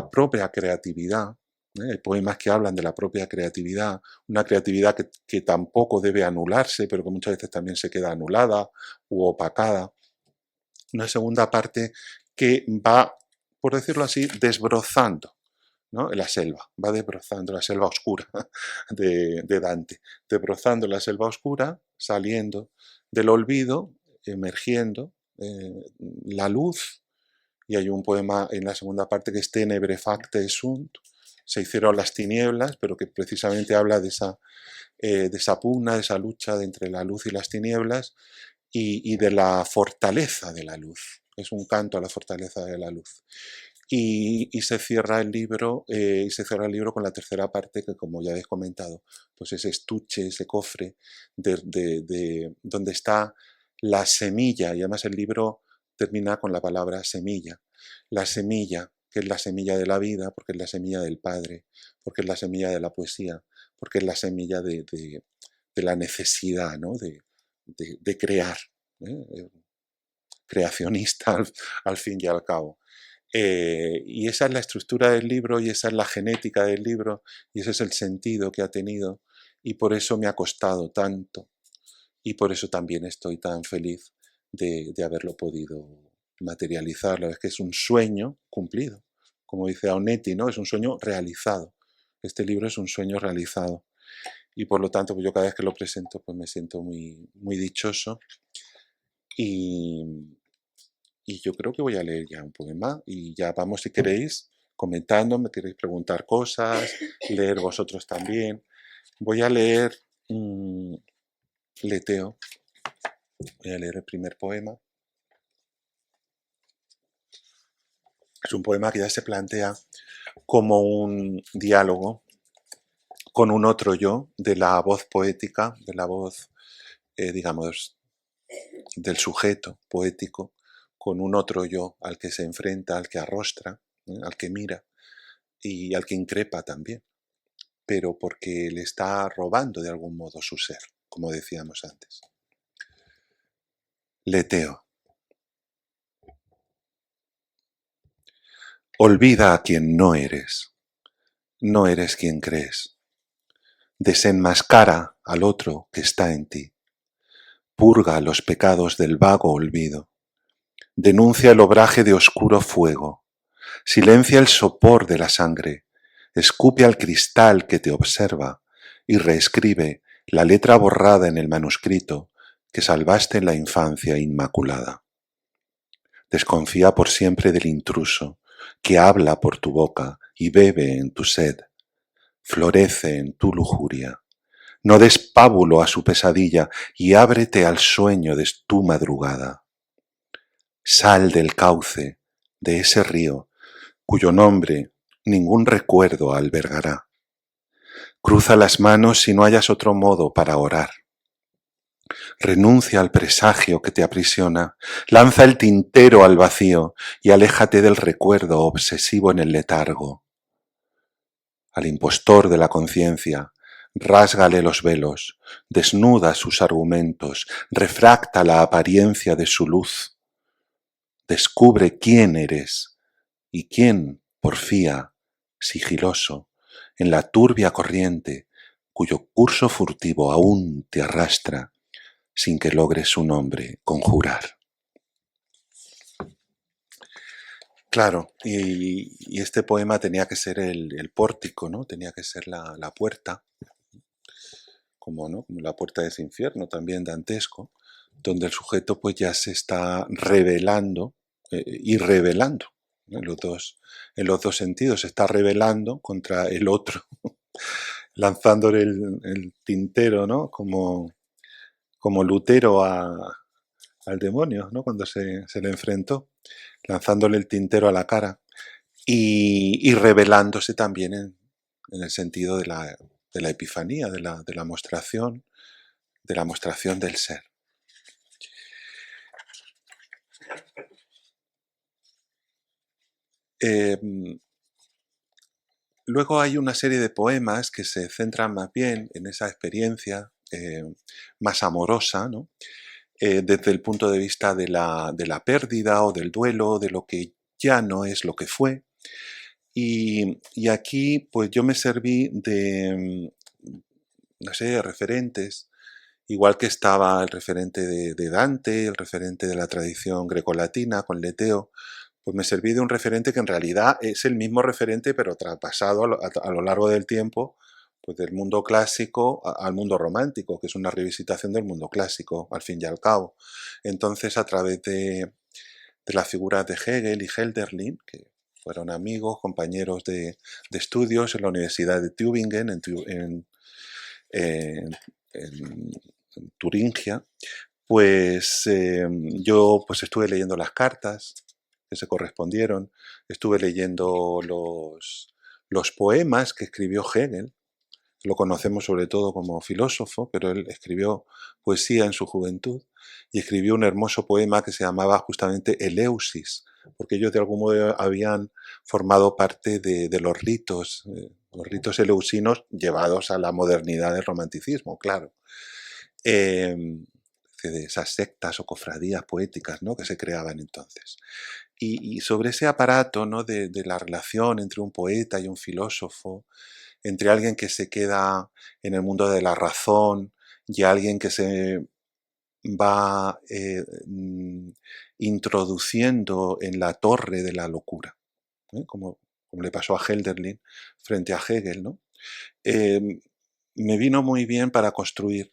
propia creatividad. Hay poemas que hablan de la propia creatividad, una creatividad que tampoco debe anularse, pero que muchas veces también se queda anulada u opacada. Una segunda parte que va, por decirlo así, desbrozando, ¿no? La selva, va desbrozando la selva oscura de Dante, desbrozando la selva oscura, saliendo del olvido, emergiendo la luz, y hay un poema en la segunda parte que es Tenebre facte sunt, se hicieron las tinieblas, pero que precisamente habla de esa pugna, de esa lucha entre la luz y las tinieblas, y de la fortaleza de la luz. Es un canto a la fortaleza de la luz. Y se cierra el libro con la tercera parte que, como ya habéis comentado, pues ese estuche, ese cofre donde está la semilla, y además el libro termina con la palabra semilla. La semilla, que es la semilla de la vida, porque es la semilla del Padre, porque es la semilla de la poesía, porque es la semilla de la necesidad, ¿no? de crear, creacionista al fin y al cabo. Y esa es la estructura del libro y esa es la genética del libro y ese es el sentido que ha tenido y por eso me ha costado tanto y por eso también estoy tan feliz de haberlo podido materializar. La verdad es que es un sueño cumplido, como dice Onetti, ¿no? Es un sueño realizado. Este libro es un sueño realizado y por lo tanto pues yo cada vez que lo presento pues me siento muy, muy dichoso y yo creo que voy a leer ya un poema y ya vamos, si queréis, comentando, me queréis preguntar cosas, leer vosotros también. Voy a leer Leteo. Voy a leer el primer poema. Es un poema que ya se plantea como un diálogo con un otro yo de la voz poética, de la voz, digamos, del sujeto poético, con un otro yo al que se enfrenta, al que arrostra, al que mira y al que increpa también, pero porque le está robando de algún modo su ser, como decíamos antes. Leteo. Olvida a quien no eres quien crees. Desenmascara al otro que está en ti. Purga los pecados del vago olvido. Denuncia el obraje de oscuro fuego. Silencia el sopor de la sangre. Escupe al cristal que te observa y reescribe la letra borrada en el manuscrito que salvaste en la infancia inmaculada. Desconfía por siempre del intruso que habla por tu boca y bebe en tu sed. Florece en tu lujuria. No des pábulo a su pesadilla y ábrete al sueño de tu madrugada. Sal del cauce de ese río cuyo nombre ningún recuerdo albergará. Cruza las manos si no hayas otro modo para orar. Renuncia al presagio que te aprisiona, lanza el tintero al vacío y aléjate del recuerdo obsesivo en el letargo. Al impostor de la conciencia, rásgale los velos, desnuda sus argumentos, refracta la apariencia de su luz. Descubre quién eres y quién porfía, sigiloso, en la turbia corriente cuyo curso furtivo aún te arrastra sin que logres su nombre conjurar. Claro, y este poema tenía que ser el pórtico, ¿no? Tenía que ser la puerta, como la puerta de ese infierno también dantesco, donde el sujeto pues ya se está revelando y revelando, ¿no? En los dos sentidos, se está rebelando contra el otro, lanzándole el tintero, ¿no? Como Lutero al demonio, ¿no? Cuando se le enfrentó, lanzándole el tintero a la cara y revelándose también en el sentido de la epifanía, de la mostración del ser. Luego hay una serie de poemas que se centran más bien en esa experiencia más amorosa, ¿no? Desde el punto de vista de la pérdida o del duelo, de lo que ya no es lo que fue. Y aquí pues yo me serví de, no sé, referentes, igual que estaba el referente de Dante, el referente de la tradición grecolatina con Leteo, pues me serví de un referente que en realidad es el mismo referente pero traspasado a lo largo del tiempo, pues del mundo clásico al mundo romántico, que es una revisitación del mundo clásico, al fin y al cabo. Entonces, a través de las figuras de Hegel y Hölderlin, que fueron amigos, compañeros de estudios en la Universidad de Tübingen, en Turingia, pues yo pues estuve leyendo las cartas que se correspondieron, estuve leyendo los poemas que escribió Hegel. Lo conocemos sobre todo como filósofo, pero él escribió poesía en su juventud y escribió un hermoso poema que se llamaba justamente Eleusis, porque ellos de algún modo habían formado parte de los ritos eleusinos llevados a la modernidad del romanticismo, claro. De esas sectas o cofradías poéticas, ¿no?, que se creaban entonces. Y sobre ese aparato, ¿no?, de la relación entre un poeta y un filósofo, entre alguien que se queda en el mundo de la razón y alguien que se va introduciendo en la torre de la locura, como le pasó a Hölderlin frente a Hegel, ¿no? Me vino muy bien para construir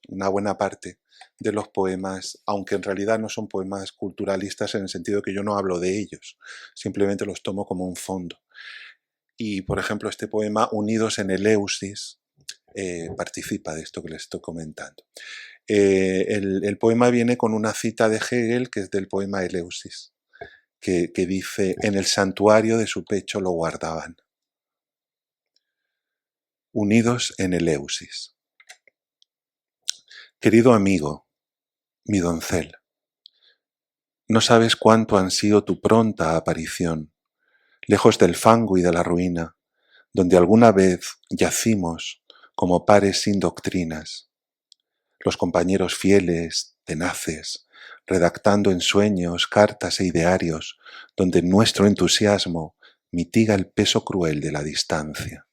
una buena parte de los poemas, aunque en realidad no son poemas culturalistas en el sentido que yo no hablo de ellos, simplemente los tomo como un fondo. Y, por ejemplo, este poema, Unidos en Eleusis, participa de esto que les estoy comentando. El poema viene con una cita de Hegel, que es del poema Eleusis, que dice: en el santuario de su pecho lo guardaban. Unidos en Eleusis. Querido amigo, mi doncel, no sabes cuánto ansío tu pronta aparición, lejos del fango y de la ruina, donde alguna vez yacimos como pares sin doctrinas, los compañeros fieles, tenaces, redactando en sueños cartas e idearios, donde nuestro entusiasmo mitiga el peso cruel de la distancia.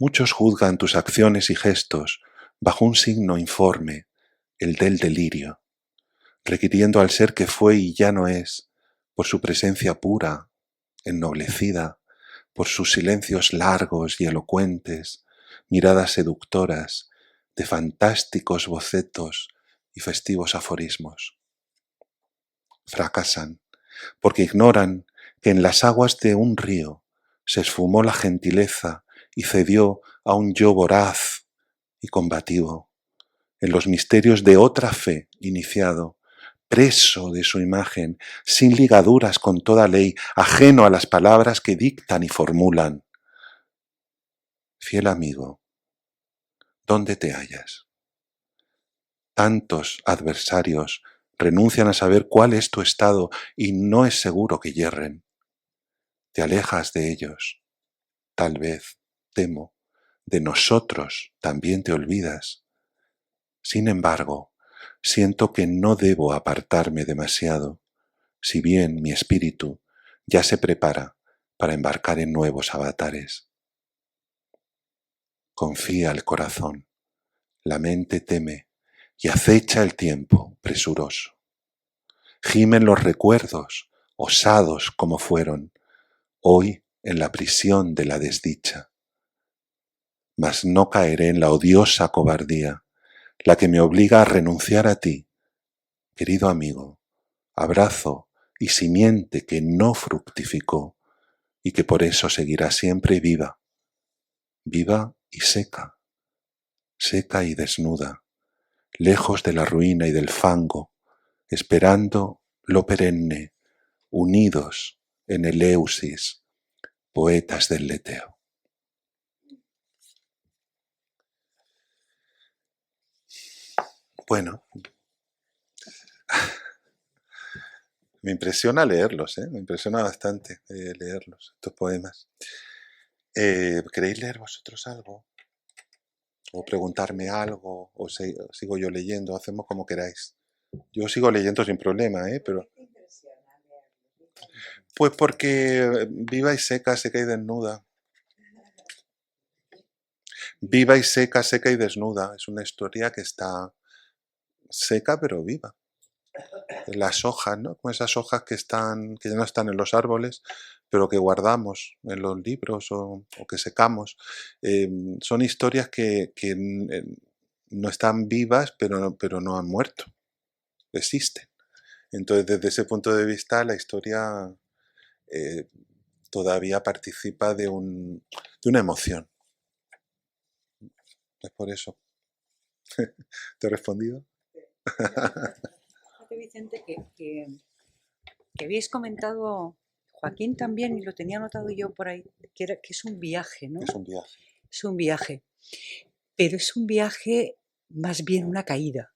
Muchos juzgan tus acciones y gestos bajo un signo informe, el del delirio, requiriendo al ser que fue y ya no es, por su presencia pura, ennoblecida, por sus silencios largos y elocuentes, miradas seductoras, de fantásticos bocetos y festivos aforismos. Fracasan, porque ignoran que en las aguas de un río se esfumó la gentileza y cedió a un yo voraz y combativo, en los misterios de otra fe iniciado, preso de su imagen, sin ligaduras con toda ley, ajeno a las palabras que dictan y formulan. Fiel amigo, ¿dónde te hallas? Tantos adversarios renuncian a saber cuál es tu estado y no es seguro que yerren. Te alejas de ellos. Tal vez, temo, de nosotros también te olvidas. Sin embargo, siento que no debo apartarme demasiado, si bien mi espíritu ya se prepara para embarcar en nuevos avatares. Confía el corazón, la mente teme y acecha el tiempo presuroso. Gimen los recuerdos, osados como fueron, hoy en la prisión de la desdicha. Mas no caeré en la odiosa cobardía, la que me obliga a renunciar a ti, querido amigo, abrazo y simiente que no fructificó y que por eso seguirá siempre viva, viva y seca, seca y desnuda, lejos de la ruina y del fango, esperando lo perenne, unidos en el Eusis, poetas del leteo. Bueno, me impresiona leerlos, me impresiona bastante leerlos, estos poemas. ¿Queréis leer vosotros algo? ¿O preguntarme algo? ¿O sigo yo leyendo? Hacemos como queráis. Yo sigo leyendo sin problema, pero... Pues porque viva y seca, seca y desnuda. Viva y seca, seca y desnuda. Es una historia que está seca pero viva. Las hojas, ¿no? Como esas hojas que ya no están en los árboles, pero que guardamos en los libros o que secamos. Son historias que no están vivas, pero no han muerto. Existen. Entonces, desde ese punto de vista, la historia todavía participa de una emoción. Es por eso. ¿Te he respondido? Vicente, que habéis comentado, Joaquín también, y lo tenía anotado yo por ahí, que es un viaje, ¿no? Es un viaje. Es un viaje, pero es un viaje más bien una caída.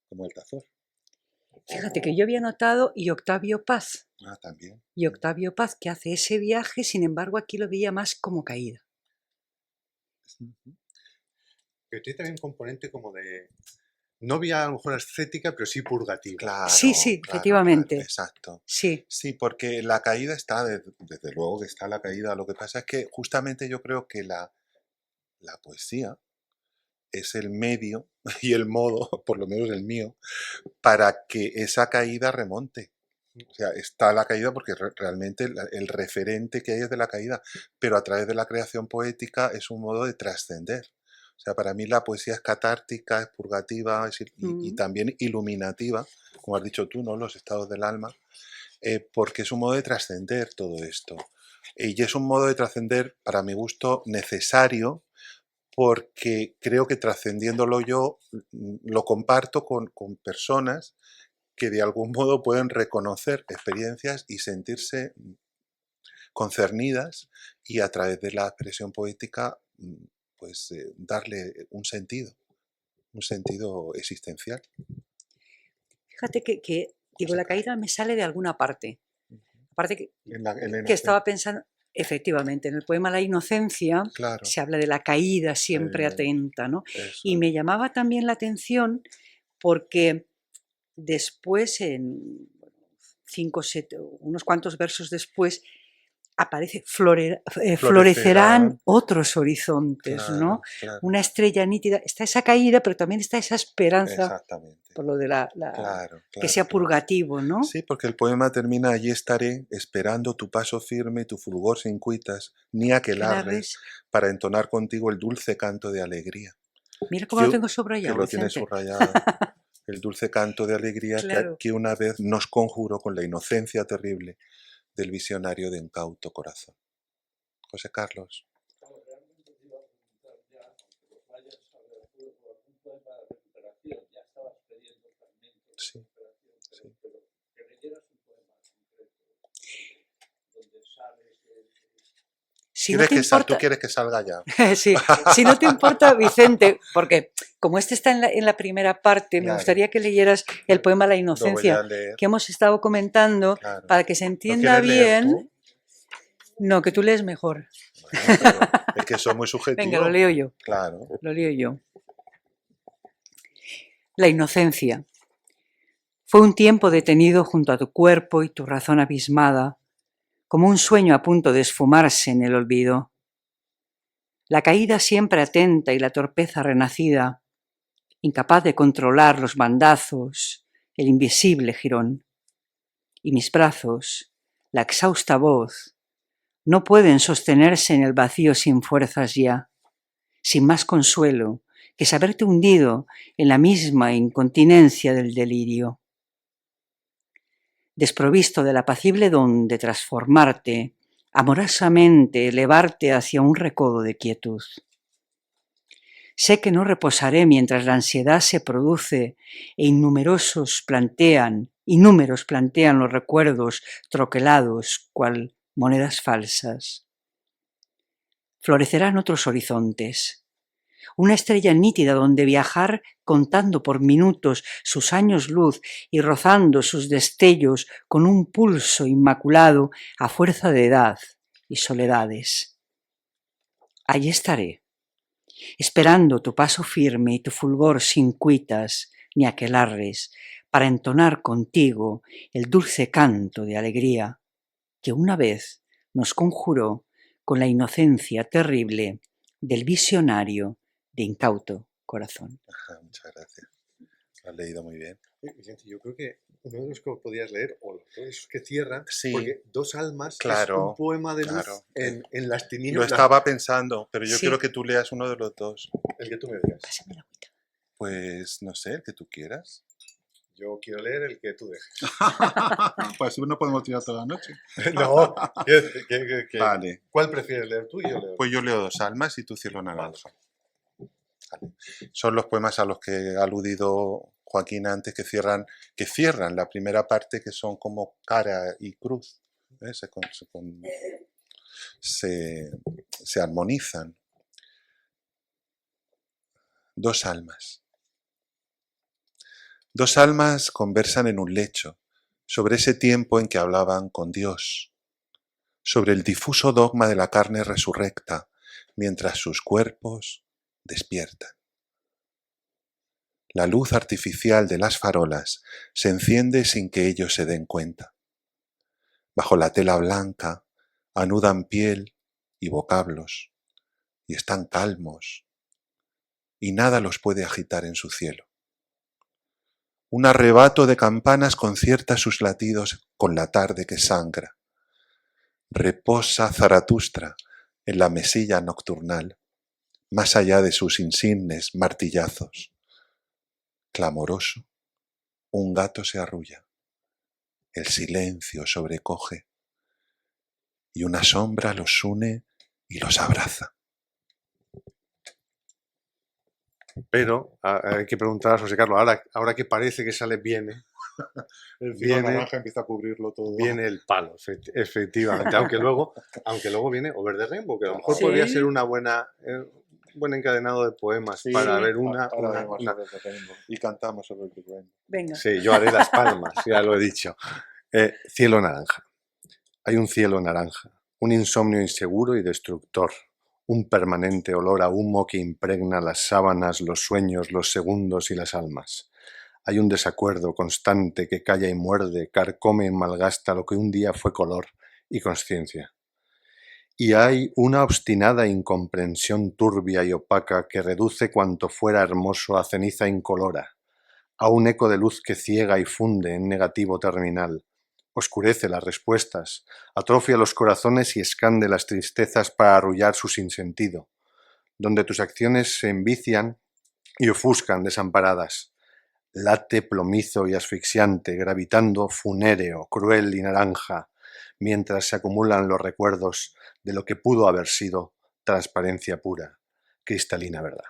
Como el Tazor. Fíjate que yo había notado y Octavio Paz. Ah, también. Y Octavio Paz, que hace ese viaje, sin embargo, aquí lo veía más como caída. Pero tiene también un componente como de... No vía a lo mejor estética, pero sí purgativa. Claro, Sí, claro, efectivamente. Claro, exacto. Sí. Sí, porque la caída está, desde luego que está la caída. Lo que pasa es que justamente yo creo que la poesía es el medio y el modo, por lo menos el mío, para que esa caída remonte. O sea, está la caída porque realmente el referente que hay es de la caída, pero a través de la creación poética es un modo de trascender. O sea, para mí la poesía es catártica, es purgativa y también iluminativa, como has dicho tú, ¿no? Los estados del alma, porque es un modo de trascender todo esto. Y es un modo de trascender, para mi gusto, necesario, porque creo que trascendiéndolo yo lo comparto con personas que de algún modo pueden reconocer experiencias y sentirse concernidas y a través de la expresión poética pues darle un sentido existencial. Fíjate que digo, la caída me sale de alguna parte. Aparte que estaba pensando, efectivamente, en el poema La inocencia claro, se habla de la caída siempre atenta, ¿no? Y me llamaba también la atención porque después, unos cuantos versos después, aparece florecerán otros horizontes, claro, ¿no? Claro. Una estrella nítida. Está esa caída, pero también está esa esperanza. Exactamente. Por lo de claro, que sea purgativo, ¿no? Sí, porque el poema termina: allí estaré, esperando tu paso firme y tu fulgor sin cuitas, ni aquelarres, para entonar contigo el dulce canto de alegría. Mira cómo lo tengo subrayado, que lo tienes subrayado. El dulce canto de alegría claro. que una vez nos conjuró con la inocencia terrible del visionario de incauto corazón. José Carlos. Sí. Si no te ¿Tú importa, quieres que salga ya? sí, si no te importa, Vicente, porque como este está en la primera parte, me Claro. gustaría que leyeras el poema La Lo voy a inocencia, leer. que hemos estado comentando, Claro. para que se ¿Lo entienda quieres leer bien. tú? No, que tú lees mejor. Bueno, pero es que eso es muy subjetivo. Venga, lo leo yo. Claro. Lo leo yo. La inocencia. Fue un tiempo detenido junto a tu cuerpo y tu razón abismada, como un sueño a punto de esfumarse en el olvido. La caída siempre atenta y la torpeza renacida, incapaz de controlar los bandazos, el invisible jirón. Y mis brazos, la exhausta voz, no pueden sostenerse en el vacío sin fuerzas ya, sin más consuelo que saberte hundido en la misma incontinencia del delirio. Desprovisto del apacible don de transformarte, amorosamente elevarte hacia un recodo de quietud. Sé que no reposaré mientras la ansiedad se produce e innúmeros plantean los recuerdos troquelados cual monedas falsas. Florecerán otros horizontes, una estrella nítida donde viajar contando por minutos sus años luz y rozando sus destellos con un pulso inmaculado a fuerza de edad y soledades. Allí estaré, esperando tu paso firme y tu fulgor sin cuitas ni aquelarres, para entonar contigo el dulce canto de alegría que una vez nos conjuró con la inocencia terrible del visionario de incauto corazón. Muchas gracias. Lo has leído muy bien. Vicente, yo creo que uno de los que podías leer, o los dos que cierran, Sí. porque Dos almas Claro, es un poema de luz claro. en las Lo tinieblas. estaba pensando, pero yo Sí. quiero que tú leas uno de los dos. El que tú me digas. Pásame la agüita. Pues no sé, el que tú quieras. Yo quiero leer el que tú dejes. Pues así no podemos tirar toda la noche. No, Vale. ¿cuál prefieres leer tú y yo leo? Pues yo leo Dos almas y tú Cielo naranja. Vale. Son los poemas a los que ha aludido Joaquín antes, que cierran la primera parte, que son como cara y cruz. Se armonizan. Dos almas. Dos almas conversan en un lecho sobre ese tiempo en que hablaban con Dios, sobre el difuso dogma de la carne resurrecta, mientras sus cuerpos despiertan. La luz artificial de las farolas se enciende sin que ellos se den cuenta. Bajo la tela blanca anudan piel y vocablos, y están calmos, y nada los puede agitar en su cielo. Un arrebato de campanas concierta sus latidos con la tarde que sangra. Reposa Zaratustra en la mesilla nocturnal, más allá de sus insignes martillazos. Clamoroso, un gato se arrulla, el silencio sobrecoge, y una sombra los une y los abraza. Pero hay que preguntar a José Carlos, ahora que parece que sale viene, El cielo naranja empieza a cubrirlo todo. viene el palo, efectivamente. aunque luego viene Over the Rainbow, que a lo mejor podría ser una buena... un buen encadenado de poemas para ver una. Y cantamos sobre el Big Rainbow. Venga. Sí, yo haré las palmas, ya lo he dicho. Cielo naranja. Hay un cielo naranja, un insomnio inseguro y destructor, un permanente olor a humo que impregna las sábanas, los sueños, los segundos y las almas. Hay un desacuerdo constante que calla y muerde, carcome y malgasta lo que un día fue color y consciencia. Y hay una obstinada incomprensión turbia y opaca que reduce cuanto fuera hermoso a ceniza incolora, a un eco de luz que ciega y funde en negativo terminal, oscurece las respuestas, atrofia los corazones y escande las tristezas para arrullar su sinsentido, donde tus acciones se envician y ofuscan desamparadas. Late plomizo y asfixiante, gravitando funéreo, cruel y naranja, mientras se acumulan los recuerdos de lo que pudo haber sido transparencia pura, cristalina verdad.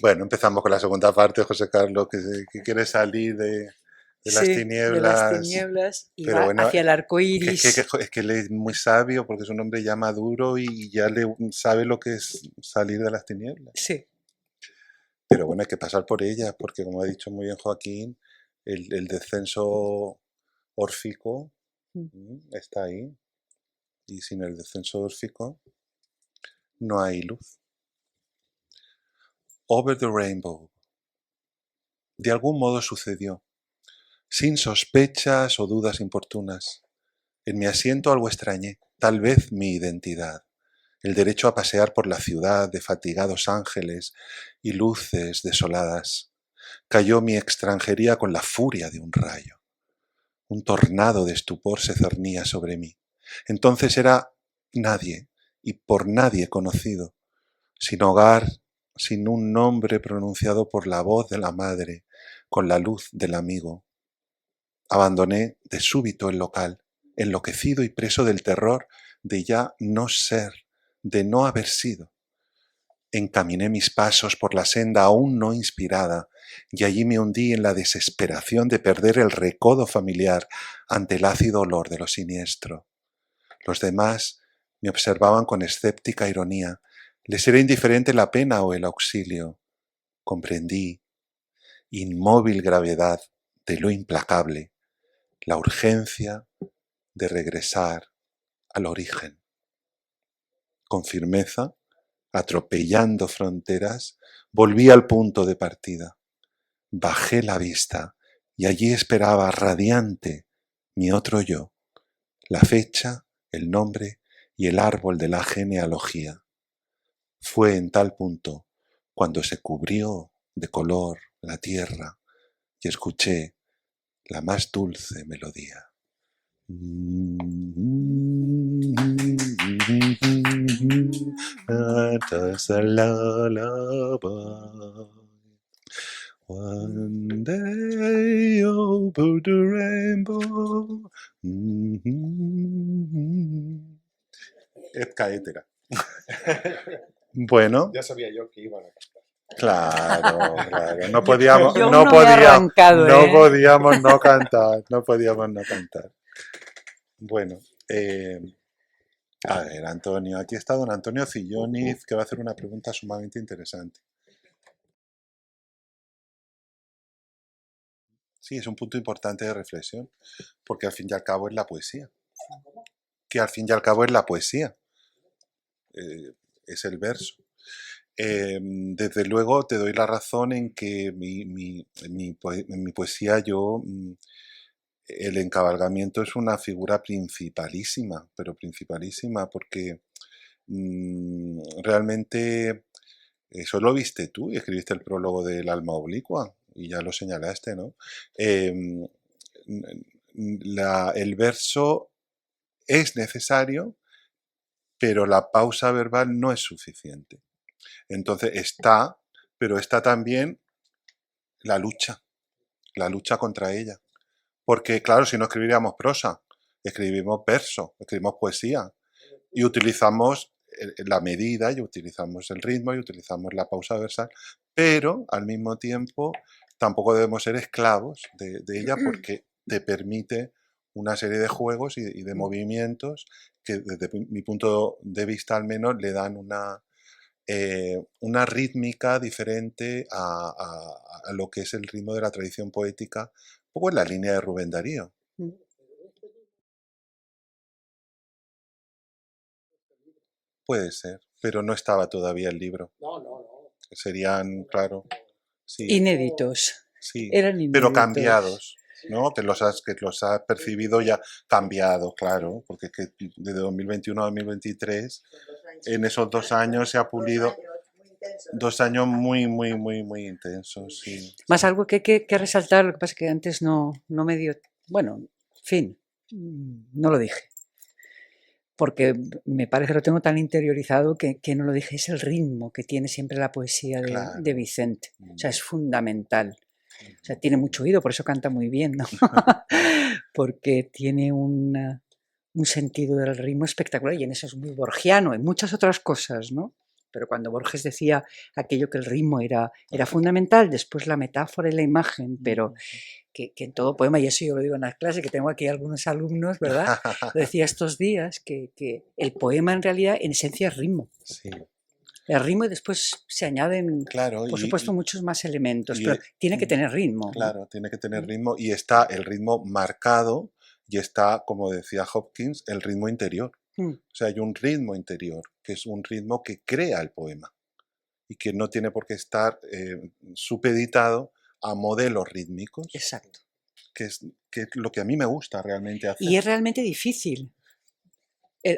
Bueno, empezamos con la segunda parte, José Carlos, que quiere salir de las Sí, de las tinieblas. tinieblas y Pero va bueno, hacia el arco es iris. que él es muy sabio porque es un hombre ya maduro y ya le sabe lo que es salir de las tinieblas. Sí. Pero bueno, hay que pasar por ellas porque, como ha dicho muy bien Joaquín, el descenso órfico está ahí. Y sin el descenso órfico no hay luz. Over the Rainbow. De algún modo sucedió, sin sospechas o dudas importunas. En mi asiento algo extrañé, tal vez mi identidad, el derecho a pasear por la ciudad de fatigados ángeles y luces desoladas. Cayó mi extranjería con la furia de un rayo. Un tornado de estupor se cernía sobre mí. Entonces era nadie, y por nadie conocido, sin hogar, sin un nombre pronunciado por la voz de la madre, con la luz del amigo. Abandoné de súbito el local, enloquecido y preso del terror de ya no ser, de no haber sido. Encaminé mis pasos por la senda aún no inspirada, y allí me hundí en la desesperación de perder el recodo familiar ante el ácido olor de lo siniestro. Los demás me observaban con escéptica ironía. Les era indiferente la pena o el auxilio. Comprendí, inmóvil gravedad de lo implacable, la urgencia de regresar al origen. Con firmeza, atropellando fronteras, volví al punto de partida. Bajé la vista y allí esperaba radiante mi otro yo, la fecha, el nombre y el árbol de la genealogía. Fue en tal punto cuando se cubrió de color la tierra y escuché la más dulce melodía. One day over the rainbow. Etcétera. Bueno. Ya sabía yo que iban a cantar. Claro, claro. No podíamos, Yo no no me he arrancado, no podíamos no cantar, no podíamos no cantar. Bueno, a ver, Antonio, aquí está don Antonio Cilloniz, que va a hacer una pregunta sumamente interesante. Sí, es un punto importante de reflexión, porque al fin y al cabo es la poesía. Que al fin y al cabo es la poesía. Es el verso. Desde luego te doy la razón en que en mi poesía yo el encabalgamiento es una figura principalísima, pero principalísima porque realmente eso lo viste tú y escribiste el prólogo del alma oblicua y ya lo señalaste, ¿no? El verso es necesario, pero la pausa verbal no es suficiente. Entonces está, pero está también la lucha contra ella. Porque claro, si no escribiríamos prosa, escribimos verso, escribimos poesía y utilizamos la medida y utilizamos el ritmo y utilizamos la pausa versal, pero al mismo tiempo tampoco debemos ser esclavos de ella porque te permite una serie de juegos y de movimientos que desde mi punto de vista al menos le dan una rítmica diferente a lo que es el ritmo de la tradición poética, un poco en la línea de Rubén Darío. Puede ser, pero no estaba todavía el libro. No. Serían, claro, sí. Inéditos. Sí, Eran inéditos. pero cambiados, ¿no? Que los has percibido ya cambiados, claro, porque es que desde 2021 a 2023, en esos 2 años se ha pulido. 2 años muy intensos, sí. Más algo que hay que resaltar, lo que pasa es que antes no me dio... Bueno, en fin, no lo dije. Porque me parece que lo tengo tan interiorizado que no lo dije. Es el ritmo que tiene siempre la poesía de Vicente. O sea, es fundamental. O sea, tiene mucho oído, por eso canta muy bien, ¿no? porque tiene un sentido del ritmo espectacular y en eso es muy borgiano, en muchas otras cosas, ¿no? Pero cuando Borges decía aquello que el ritmo era fundamental, después la metáfora y la imagen, pero que en todo poema, y eso yo lo digo en las clases, que tengo aquí algunos alumnos, ¿verdad? Lo decía estos días, que el poema en realidad, en esencia, es ritmo. Sí. El ritmo y después se añaden, Claro, por supuesto, muchos más elementos, y- pero tiene que tener ritmo, ¿no? Claro, tiene que tener ritmo y está el ritmo marcado y está, como decía Hopkins, el ritmo interior. Mm, O sea, hay un ritmo interior, que es un ritmo que crea el poema y que no tiene por qué estar supeditado a modelos rítmicos, exacto. que es lo que a mí me gusta realmente hacer. Y es realmente difícil.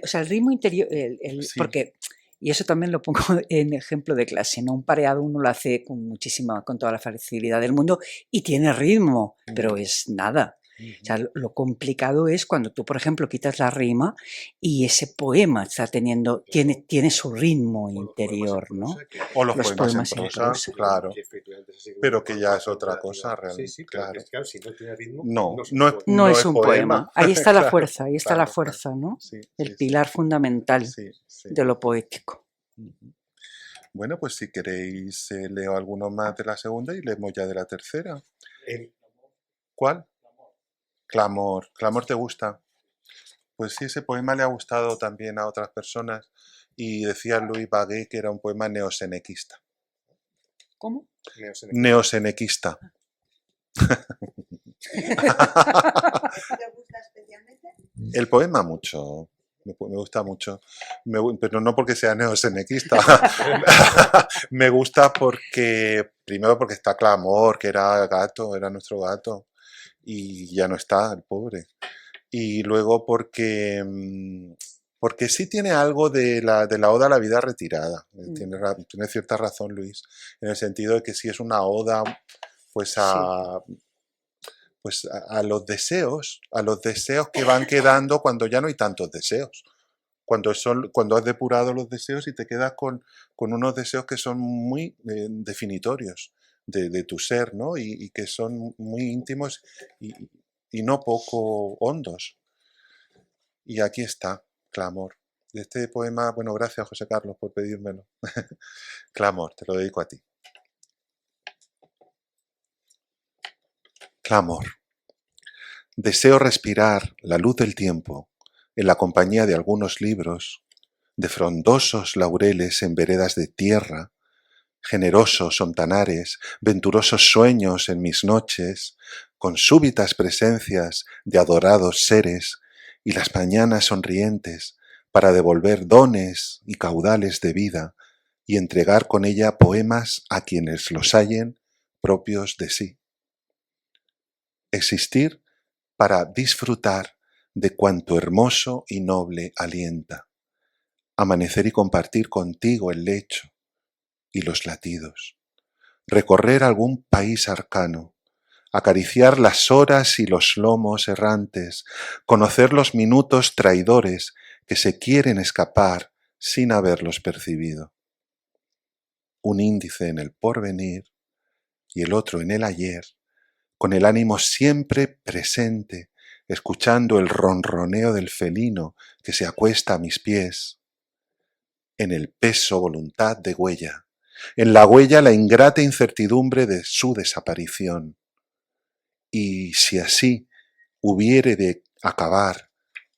O sea, el ritmo interior, Sí. porque, y eso también lo pongo en ejemplo de clase, ¿no? Un pareado uno lo hace con toda la facilidad del mundo y tiene ritmo, pero es nada. O sea, lo complicado es cuando tú, por ejemplo, quitas la rima y ese poema tiene su ritmo interior, ¿no? O los Los poemas en poemas en prosa, prosa. claro. Que efectivamente se sigue Pero una que forma ya es otra cosa contemplativa. realmente. Sí, pero Claro. que es, claro, si no tiene ritmo, No, no es no es, poema. No es un poema. Ahí está la fuerza, ahí está la Claro, fuerza, ¿no? Sí, El sí, pilar fundamental sí, sí. de lo poético. Ujú. Bueno, pues si queréis leo alguno más de la segunda y leemos ya de la tercera. ¿Cuál? Clamor. ¿Clamor te gusta? Pues sí, ese poema le ha gustado también a otras personas y decía Louis Baguet que era un poema neosenequista. ¿Cómo? Neosenequista. ¿Te gusta especialmente? El poema mucho, me gusta mucho, pero no porque sea neosenequista. Me gusta porque, primero porque está Clamor, que era gato, era nuestro gato, y ya no está, el pobre. Y luego porque, porque sí tiene algo de la oda a la vida retirada. Tiene cierta razón, Luis, en el sentido de que sí es una oda pues a los deseos que van quedando cuando ya no hay tantos deseos. Cuando has depurado los deseos y te quedas con unos deseos que son muy definitorios de tu ser, ¿no? Y que son muy íntimos y no poco hondos. Y aquí está, Clamor. De este poema, bueno, gracias José Carlos por pedírmelo. Clamor, te lo dedico a ti. Clamor. Deseo respirar la luz del tiempo en la compañía de algunos libros, de frondosos laureles en veredas de tierra, generosos ontanares, venturosos sueños en mis noches, con súbitas presencias de adorados seres y las mañanas sonrientes para devolver dones y caudales de vida y entregar con ella poemas a quienes los hallen propios de sí. Existir para disfrutar de cuanto hermoso y noble alienta, amanecer y compartir contigo el lecho y los latidos, recorrer algún país arcano, acariciar las horas y los lomos errantes, conocer los minutos traidores que se quieren escapar sin haberlos percibido. Un índice en el porvenir y el otro en el ayer, con el ánimo siempre presente, escuchando el ronroneo del felino que se acuesta a mis pies, en el peso voluntad de huella, en la huella la ingrata incertidumbre de su desaparición. Y si así hubiere de acabar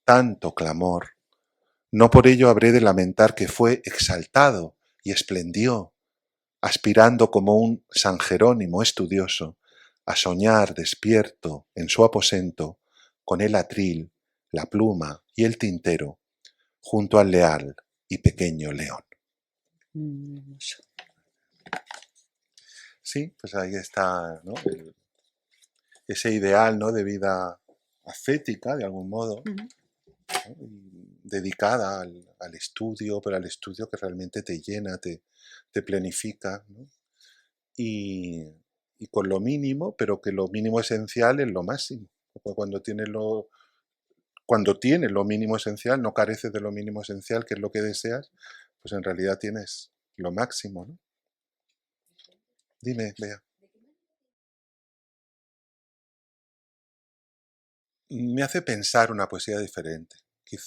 tanto clamor, no por ello habré de lamentar que fue exaltado y esplendió, aspirando como un San Jerónimo estudioso a soñar despierto en su aposento con el atril, la pluma y el tintero junto al leal y pequeño león. Sí, pues ahí está, ¿no? Ese ideal, ¿no? De vida ascética, de algún modo, ¿no? Dedicada al estudio, pero al estudio que realmente te llena, te planifica, ¿no? Y con lo mínimo, pero que lo mínimo esencial es lo máximo. Porque cuando tienes lo mínimo esencial, no careces de lo mínimo esencial, que es lo que deseas, pues en realidad tienes lo máximo, ¿no? Dime, Bea. me hace pensar una poesía diferente.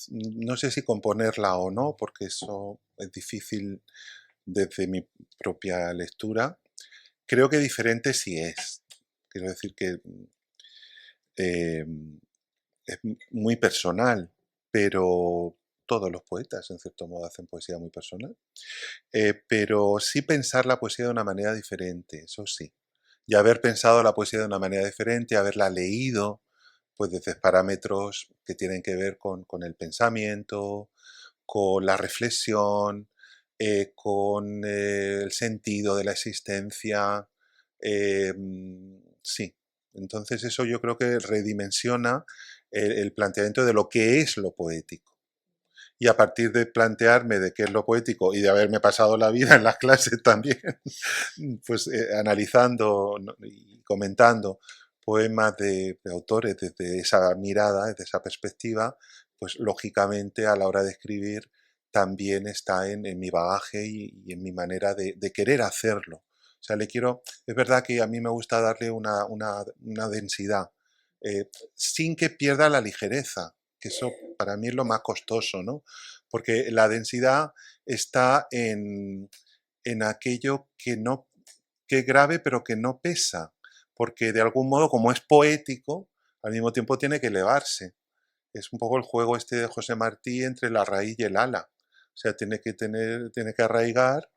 No sé si componerla o no, porque eso es difícil desde mi propia lectura. Creo que diferente sí es. Quiero decir que eh, es muy personal, pero todos los poetas, en cierto modo, hacen poesía muy personal. Pero sí pensar la poesía de una manera diferente, eso sí. Y haber pensado la poesía de una manera diferente, haberla leído, pues desde parámetros que tienen que ver con el pensamiento, con la reflexión, con el sentido de la existencia. Sí, entonces eso yo creo que redimensiona el planteamiento de lo que es lo poético. Y a partir de plantearme de qué es lo poético y de haberme pasado la vida en las clases también, pues analizando y comentando poemas de autores desde esa mirada, desde esa perspectiva, pues lógicamente a la hora de escribir también está en mi bagaje y en mi manera de querer hacerlo. O sea, es verdad que a mí me gusta darle una densidad, sin que pierda la ligereza, que eso para mí es lo más costoso, ¿no? Porque la densidad está en aquello que es grave pero que no pesa, porque de algún modo, como es poético, al mismo tiempo tiene que elevarse. Es un poco el juego este de José Martí entre la raíz y el ala. O sea, tiene que arraigar,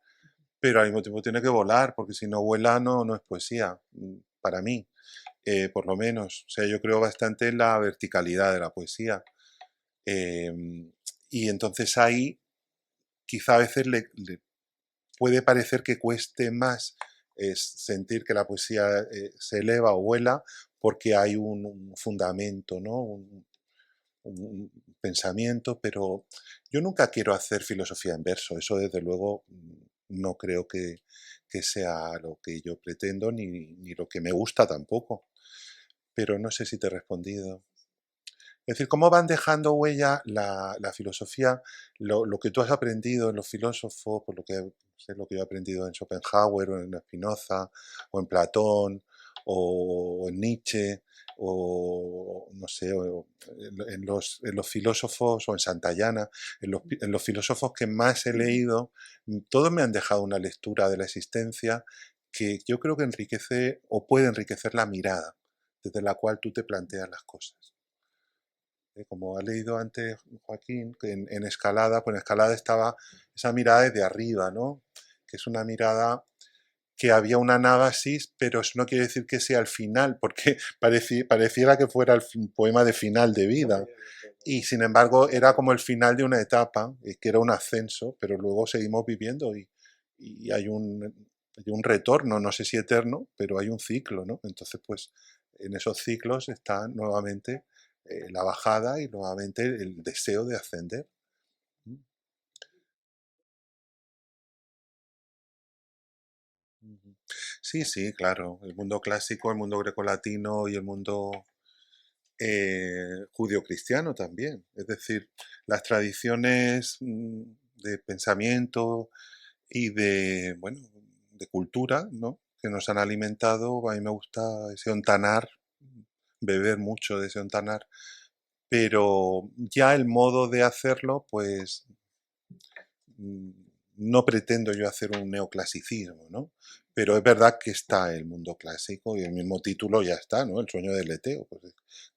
pero al mismo tiempo tiene que volar, porque si no vuela no es poesía, para mí, por lo menos. O sea, yo creo bastante en la verticalidad de la poesía. Y entonces ahí quizá a veces le puede parecer que cueste más sentir que la poesía se eleva o vuela porque hay un fundamento, ¿no? Un pensamiento, pero yo nunca quiero hacer filosofía en verso, eso desde luego no creo que sea lo que yo pretendo ni lo que me gusta tampoco, pero no sé si te he respondido. Es decir, cómo van dejando huella la filosofía, lo que tú has aprendido en los filósofos, por lo que sé lo que yo he aprendido en Schopenhauer o en Spinoza o en Platón o en Nietzsche o no sé, o en los filósofos o en Santayana, en los filósofos que más he leído, todos me han dejado una lectura de la existencia que yo creo que enriquece o puede enriquecer la mirada desde la cual tú te planteas las cosas. Como ha leído antes Joaquín, que en Escalada, pues en Escalada estaba esa mirada desde arriba, ¿no? Que es una mirada que había una anábasis, pero eso no quiere decir que sea el final, porque pareciera que fuera un poema de final de vida. Y sin embargo era como el final de una etapa, que era un ascenso, pero luego seguimos viviendo y hay un retorno, no sé si eterno, pero hay un ciclo, ¿no? Entonces, pues en esos ciclos está nuevamente la bajada y nuevamente el deseo de ascender. Sí, sí, claro. El mundo clásico, el mundo grecolatino y el mundo judio-cristiano también. Es decir, las tradiciones de pensamiento y bueno, de cultura, ¿no? Que nos han alimentado. A mí me gusta ese ontanar, beber mucho de ese ontanar, pero ya el modo de hacerlo, pues mm, no pretendo yo hacer un neoclasicismo, ¿no? Pero es verdad que está el mundo clásico y el mismo título ya está, ¿no? El sueño del Leteo. Pues,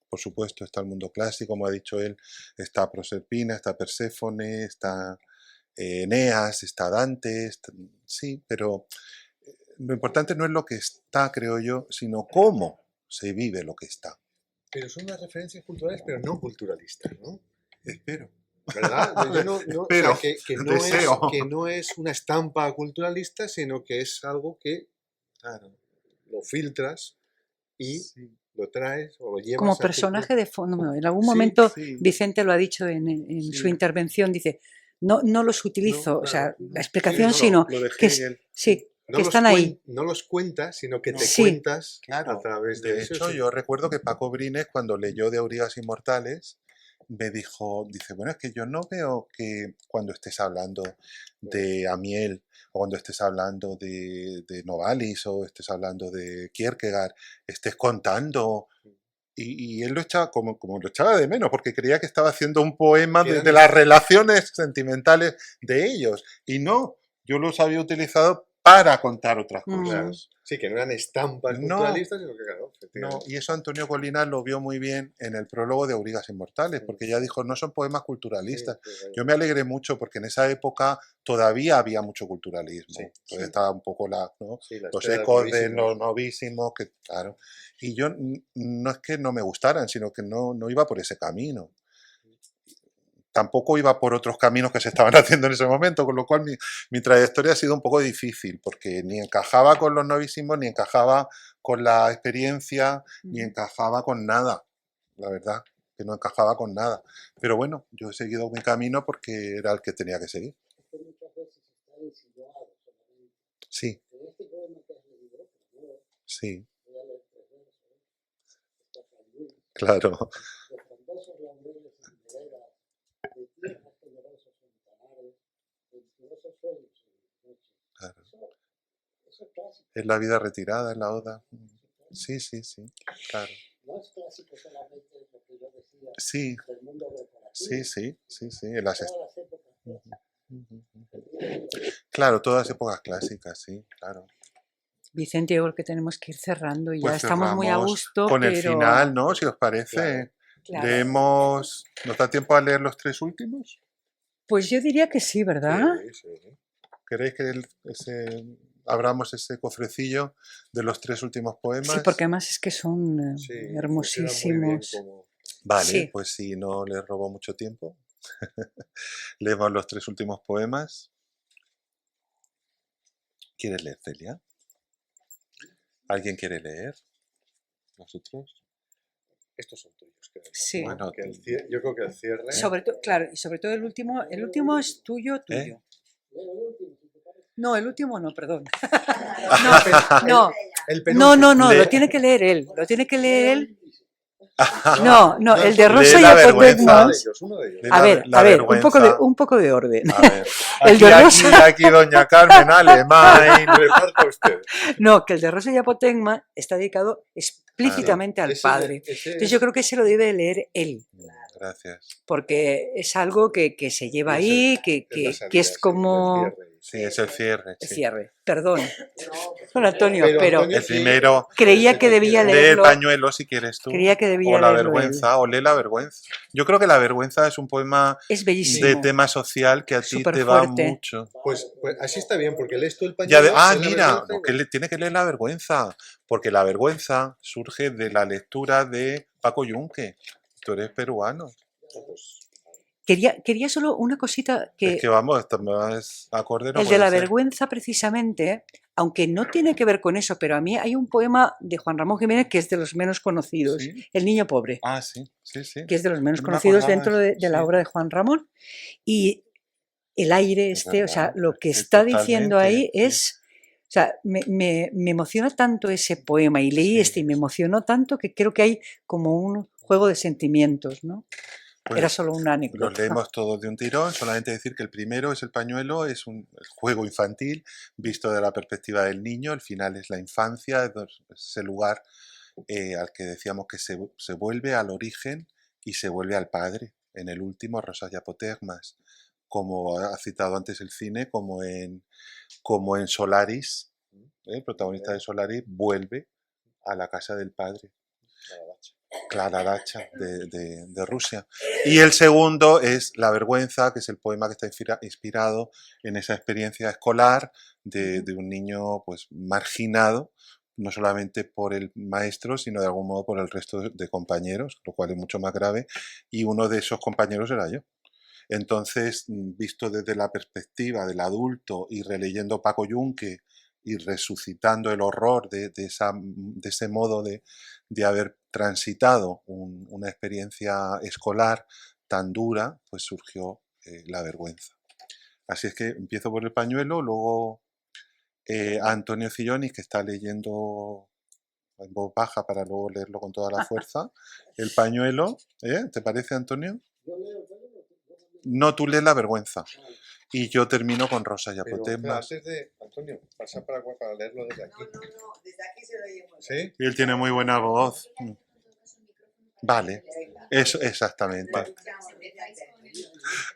por supuesto está el mundo clásico, como ha dicho él, está Proserpina, está Perséfone, está Eneas, está Dante, sí, pero lo importante no es lo que está, creo yo, sino cómo se vive lo que está. Pero son unas referencias culturales, pero no culturalistas, ¿no? Espero. ¿Verdad? Yo no, o Pero, sea, deseo. que no es una estampa culturalista, sino que es algo que Claro. lo filtras y Sí. lo traes o lo llevas Como a tu personaje de fondo. En algún Sí, momento sí, Vicente lo ha dicho en su sí. intervención, dice, no los utilizo, No, o sea, claro. la Sí, explicación, no, no. sino Lo de que Hegel. sí, No que los, están ahí. no los cuentas, sino que No. te Sí, cuentas a Claro. través de De eso. hecho, yo recuerdo que Paco Brines, cuando leyó de Aurigas Inmortales, me dice, bueno, es que yo no veo que cuando estés hablando de Amiel, o cuando estés hablando de Novalis, o estés hablando de Kierkegaard, estés contando y él lo echaba como lo echaba de menos, porque creía que estaba haciendo un poema Que eran de las relaciones sentimentales de ellos. Y no, yo los había utilizado para contar otras cosas. Sí, que no eran estampas No. culturalistas, sino que claro, No, efectivamente. y eso Antonio Colinas lo vio muy bien en el prólogo de Aurigas Inmortales, porque ya dijo, no son poemas culturalistas. Sí, sí, Yo me alegré mucho porque en esa época todavía había mucho culturalismo. Sí, Entonces sí. estaba un poco ¿no? Sí, la Los esfera ecos de novísima. los novísimos, que claro. Y yo no es que no me gustaran, sino que no iba por ese camino. Tampoco iba por otros caminos que se estaban haciendo en ese momento, con lo cual mi trayectoria ha sido un poco difícil, porque ni encajaba con los novísimos, ni encajaba con la experiencia, ni encajaba con nada, la verdad, que no encajaba con nada. Pero bueno, yo he seguido mi camino porque era el que tenía que seguir. Sí, sí, claro. Claro. Es la vida retirada, es la oda. Sí, sí, sí, claro. Sí, sí, sí, sí, sí. Ujú, ujú, ujú. Claro, todas épocas clásicas, sí, claro. Vicente, yo creo que tenemos que ir cerrando. Ya Pues estamos muy a cerramos gusto, con el pero final, ¿no? Si os parece. claro. Leemos. ¿Nos da tiempo a leer los tres últimos? Pues yo diría que sí, ¿verdad? Sí, sí. ¿Queréis que abramos ese cofrecillo de los tres últimos poemas? Sí, porque además es que son Sí, funciona muy bien hermosísimos. como... Vale, Sí. pues si no les robo mucho tiempo, leemos los tres últimos poemas. ¿Quieres leer, Celia? ¿Alguien quiere leer? ¿Nosotros? Estos son tuyos, creo. ¿No? Sí. Bueno, Que yo creo que el cierre... Sobre todo, claro, y sobre todo el último es tuyo. No, el último no, perdón. No, El no, penúltimo. lo tiene que leer él. Lo tiene que leer él. No, el de Lee Rosa y la vergüenza. Apotegmas. Uno de ellos. Lee A ver, la un vergüenza. poco de orden. A ver. El Aquí, de aquí, Rosa. aquí, doña Carmen Alemán. Reparta usted. No, que el de Rosa y Apotegmas está dedicado explícitamente al padre. Entonces yo creo que se lo debe leer él, Gracias. porque es algo que se lleva Y ahí, que es como Sí, es el cierre. el Sí. cierre. Perdón, don Antonio, pero El primero. creía que debía Lee el leerlo. pañuelo si quieres tú. Creía que debía o la leerlo vergüenza, o lee la vergüenza. Yo creo que la vergüenza es un poema Es de bellísimo. tema social que a ti te Superfuerte. va mucho. Pues así está bien, porque lees tú el Ya pañuelo... lee la mira, vergüenza no, que tiene que leer la vergüenza, porque la vergüenza surge de la lectura de Paco Yunque. Tú eres peruano. Quería solo una cosita que Es que vamos, esto más acorde no el de puede la ser. vergüenza precisamente, aunque no tiene que ver con eso, pero a mí hay un poema de Juan Ramón Jiménez que es de los menos conocidos, ¿Sí? El niño pobre, Ah, sí, sí, sí. que es de los menos No me conocidos acordaba dentro de eso, la sí. obra de Juan Ramón. Y el aire Es o sea, verdad, lo que sí, está diciendo totalmente, ahí sí. es... O sea, me emociona tanto ese poema y leí Sí. y me emocionó tanto que creo que hay como un juego de sentimientos, ¿no? Era Pues solo una los anécdota. leemos todos de un tirón, solamente decir que el primero es el pañuelo, es un juego infantil visto de la perspectiva del niño, el final es la infancia, es ese lugar al que decíamos que se vuelve al origen y se vuelve al padre. En el último, Rosas y Apotegmas, como ha citado antes el cine, como en Solaris, el protagonista de Solaris vuelve a la casa del padre. Clara Dacha de Rusia. Y el segundo es La vergüenza, que es el poema que está inspirado en esa experiencia escolar de un niño pues marginado, no solamente por el maestro, sino de algún modo por el resto de compañeros, lo cual es mucho más grave, y uno de esos compañeros era yo. Entonces, visto desde la perspectiva del adulto y releyendo Paco Yunque y resucitando el horror de ese modo de haber transitado una experiencia escolar tan dura, pues surgió la vergüenza. Así es que empiezo por el pañuelo, luego a Antonio Cillonis, que está leyendo en voz baja para luego leerlo con toda la fuerza, el pañuelo. ¿Te parece, Antonio? No, tú lees la vergüenza. Y yo termino con Rosa y Apotegmas. Antes de... Antonio, pasa para leerlo desde aquí. No, desde aquí se lo oye muy bien. ¿Sí? Y él tiene muy buena voz. Vale, eso exactamente.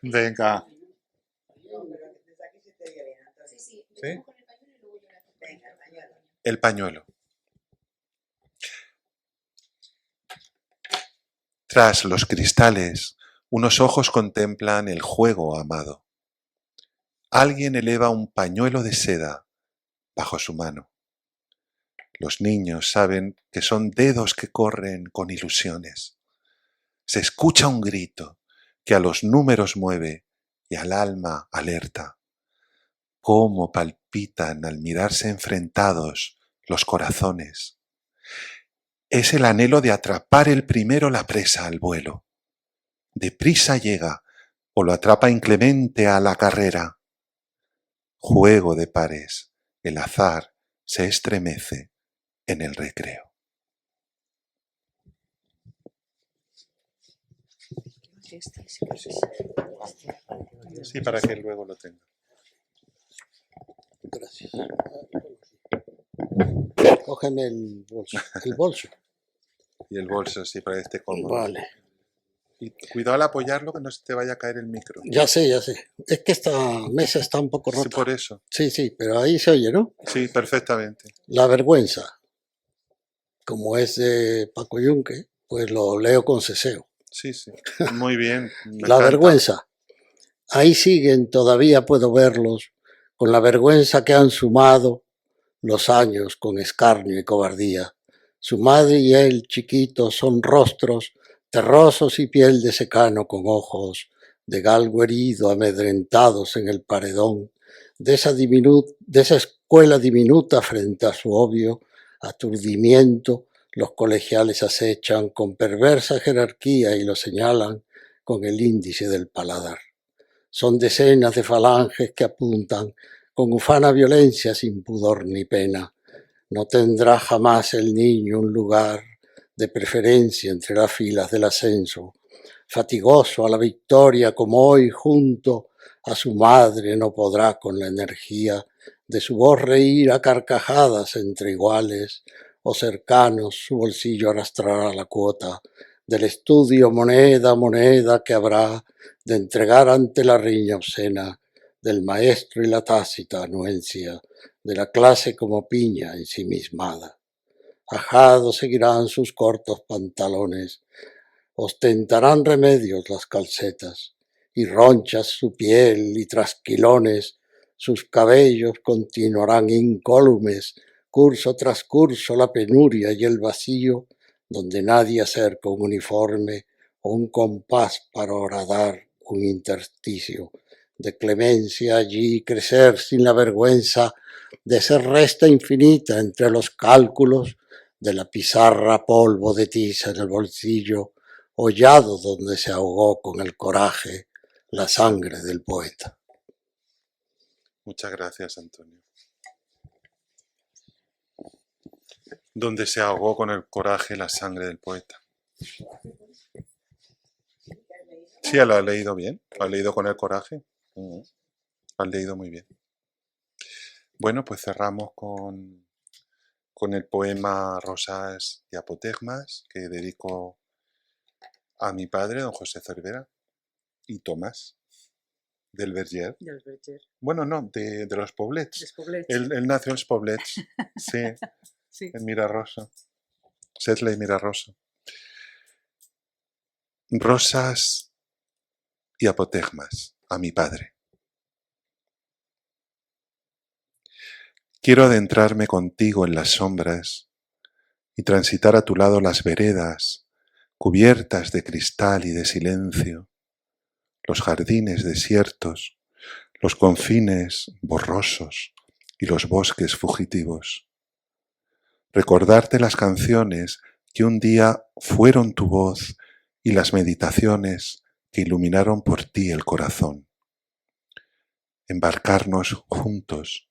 Venga. Desde aquí se te oye bien, Antonio. ¿Sí? Venga, el pañuelo. El pañuelo. Tras los cristales, unos ojos contemplan el juego amado. Alguien eleva un pañuelo de seda bajo su mano. Los niños saben que son dedos que corren con ilusiones. Se escucha un grito que a los números mueve y al alma alerta. Cómo palpitan al mirarse enfrentados los corazones. Es el anhelo de atrapar el primero la presa al vuelo. Deprisa llega o lo atrapa inclemente a la carrera. Juego de pares, el azar se estremece en el recreo. Sí, para que luego lo tenga. Gracias. Cógeme el bolso. El bolso. Y el bolso, sí, para que esté cómodo. Vale. Y cuidado al apoyarlo, que no se te vaya a caer el micro. Ya sé, ya sé. Es que esta mesa está un poco Sí, rota. por eso. Sí, sí, pero ahí se oye, ¿no? Sí, perfectamente. La vergüenza. Como es de Paco Yunque, pues lo leo con ceseo. Sí, sí. Muy bien. Me La encanta. vergüenza. Ahí siguen, todavía puedo verlos, con la vergüenza que han sumado los años con escarnio y cobardía. Su madre y él, chiquitos, son rostros terrosos y piel de secano con ojos de galgo herido, amedrentados en el paredón de esa escuela diminuta frente a su obvio aturdimiento. Los colegiales acechan con perversa jerarquía y lo señalan con el índice del paladar. Son decenas de falanges que apuntan con ufana violencia sin pudor ni pena. No tendrá jamás el niño un lugar de preferencia entre las filas del ascenso. Fatigoso a la victoria como hoy junto a su madre no podrá con la energía de su voz reír a carcajadas entre iguales o cercanos. Su bolsillo arrastrará la cuota del estudio moneda a moneda que habrá de entregar ante la riña obscena del maestro y la tácita anuencia de la clase como piña ensimismada. Ajados seguirán sus cortos pantalones, ostentarán remedios las calcetas, y ronchas su piel y trasquilones, sus cabellos continuarán incólumes, curso tras curso la penuria y el vacío, donde nadie acerca un uniforme o un compás para horadar un intersticio de clemencia allí, crecer sin la vergüenza de ser resta infinita entre los cálculos de la pizarra, polvo de tiza en el bolsillo, hollado donde se ahogó con el coraje la sangre del poeta. Muchas gracias, Antonio. Donde se ahogó con el coraje la sangre del poeta. Sí, lo has leído bien. Lo has leído con el coraje. Lo has leído muy bien. Bueno, pues cerramos con el poema Rosas y Apotegmas, que dedico a mi padre, don José Cervera, y Tomás, del Verger. Del Verger. Bueno, no, de los Poblets. Dels Poblets. Él nació en los Poblets, sí, Sí. en Mirarosa. Sedley Mirarosa. Rosas y apotegmas a mi padre. Quiero adentrarme contigo en las sombras y transitar a tu lado las veredas cubiertas de cristal y de silencio, los jardines desiertos, los confines borrosos y los bosques fugitivos. Recordarte las canciones que un día fueron tu voz y las meditaciones que iluminaron por ti el corazón. Embarcarnos juntos,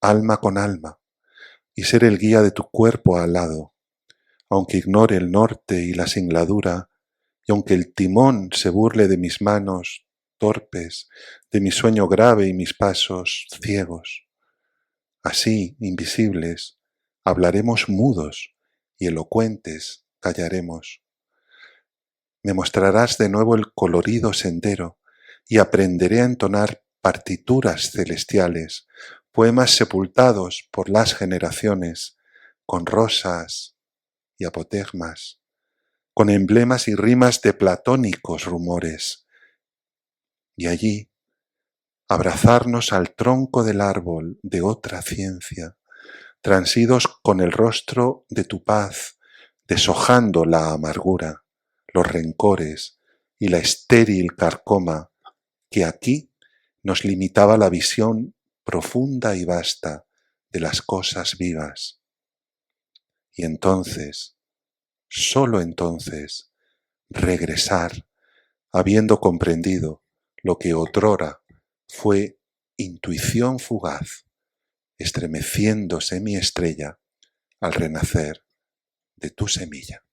alma con alma, y ser el guía de tu cuerpo al lado, aunque ignore el norte y la singladura, y aunque el timón se burle de mis manos torpes, de mi sueño grave y mis pasos ciegos. Así, invisibles, hablaremos mudos y elocuentes callaremos. Me mostrarás de nuevo el colorido sendero y aprenderé a entonar partituras celestiales, poemas sepultados por las generaciones, con rosas y apotegmas, con emblemas y rimas de platónicos rumores. Y allí, abrazarnos al tronco del árbol de otra ciencia, transidos con el rostro de tu paz, deshojando la amargura, los rencores y la estéril carcoma que aquí nos limitaba la visión profunda y vasta de las cosas vivas. Y entonces, sólo entonces, regresar, habiendo comprendido lo que otrora fue intuición fugaz, estremeciéndose mi estrella al renacer de tu semilla.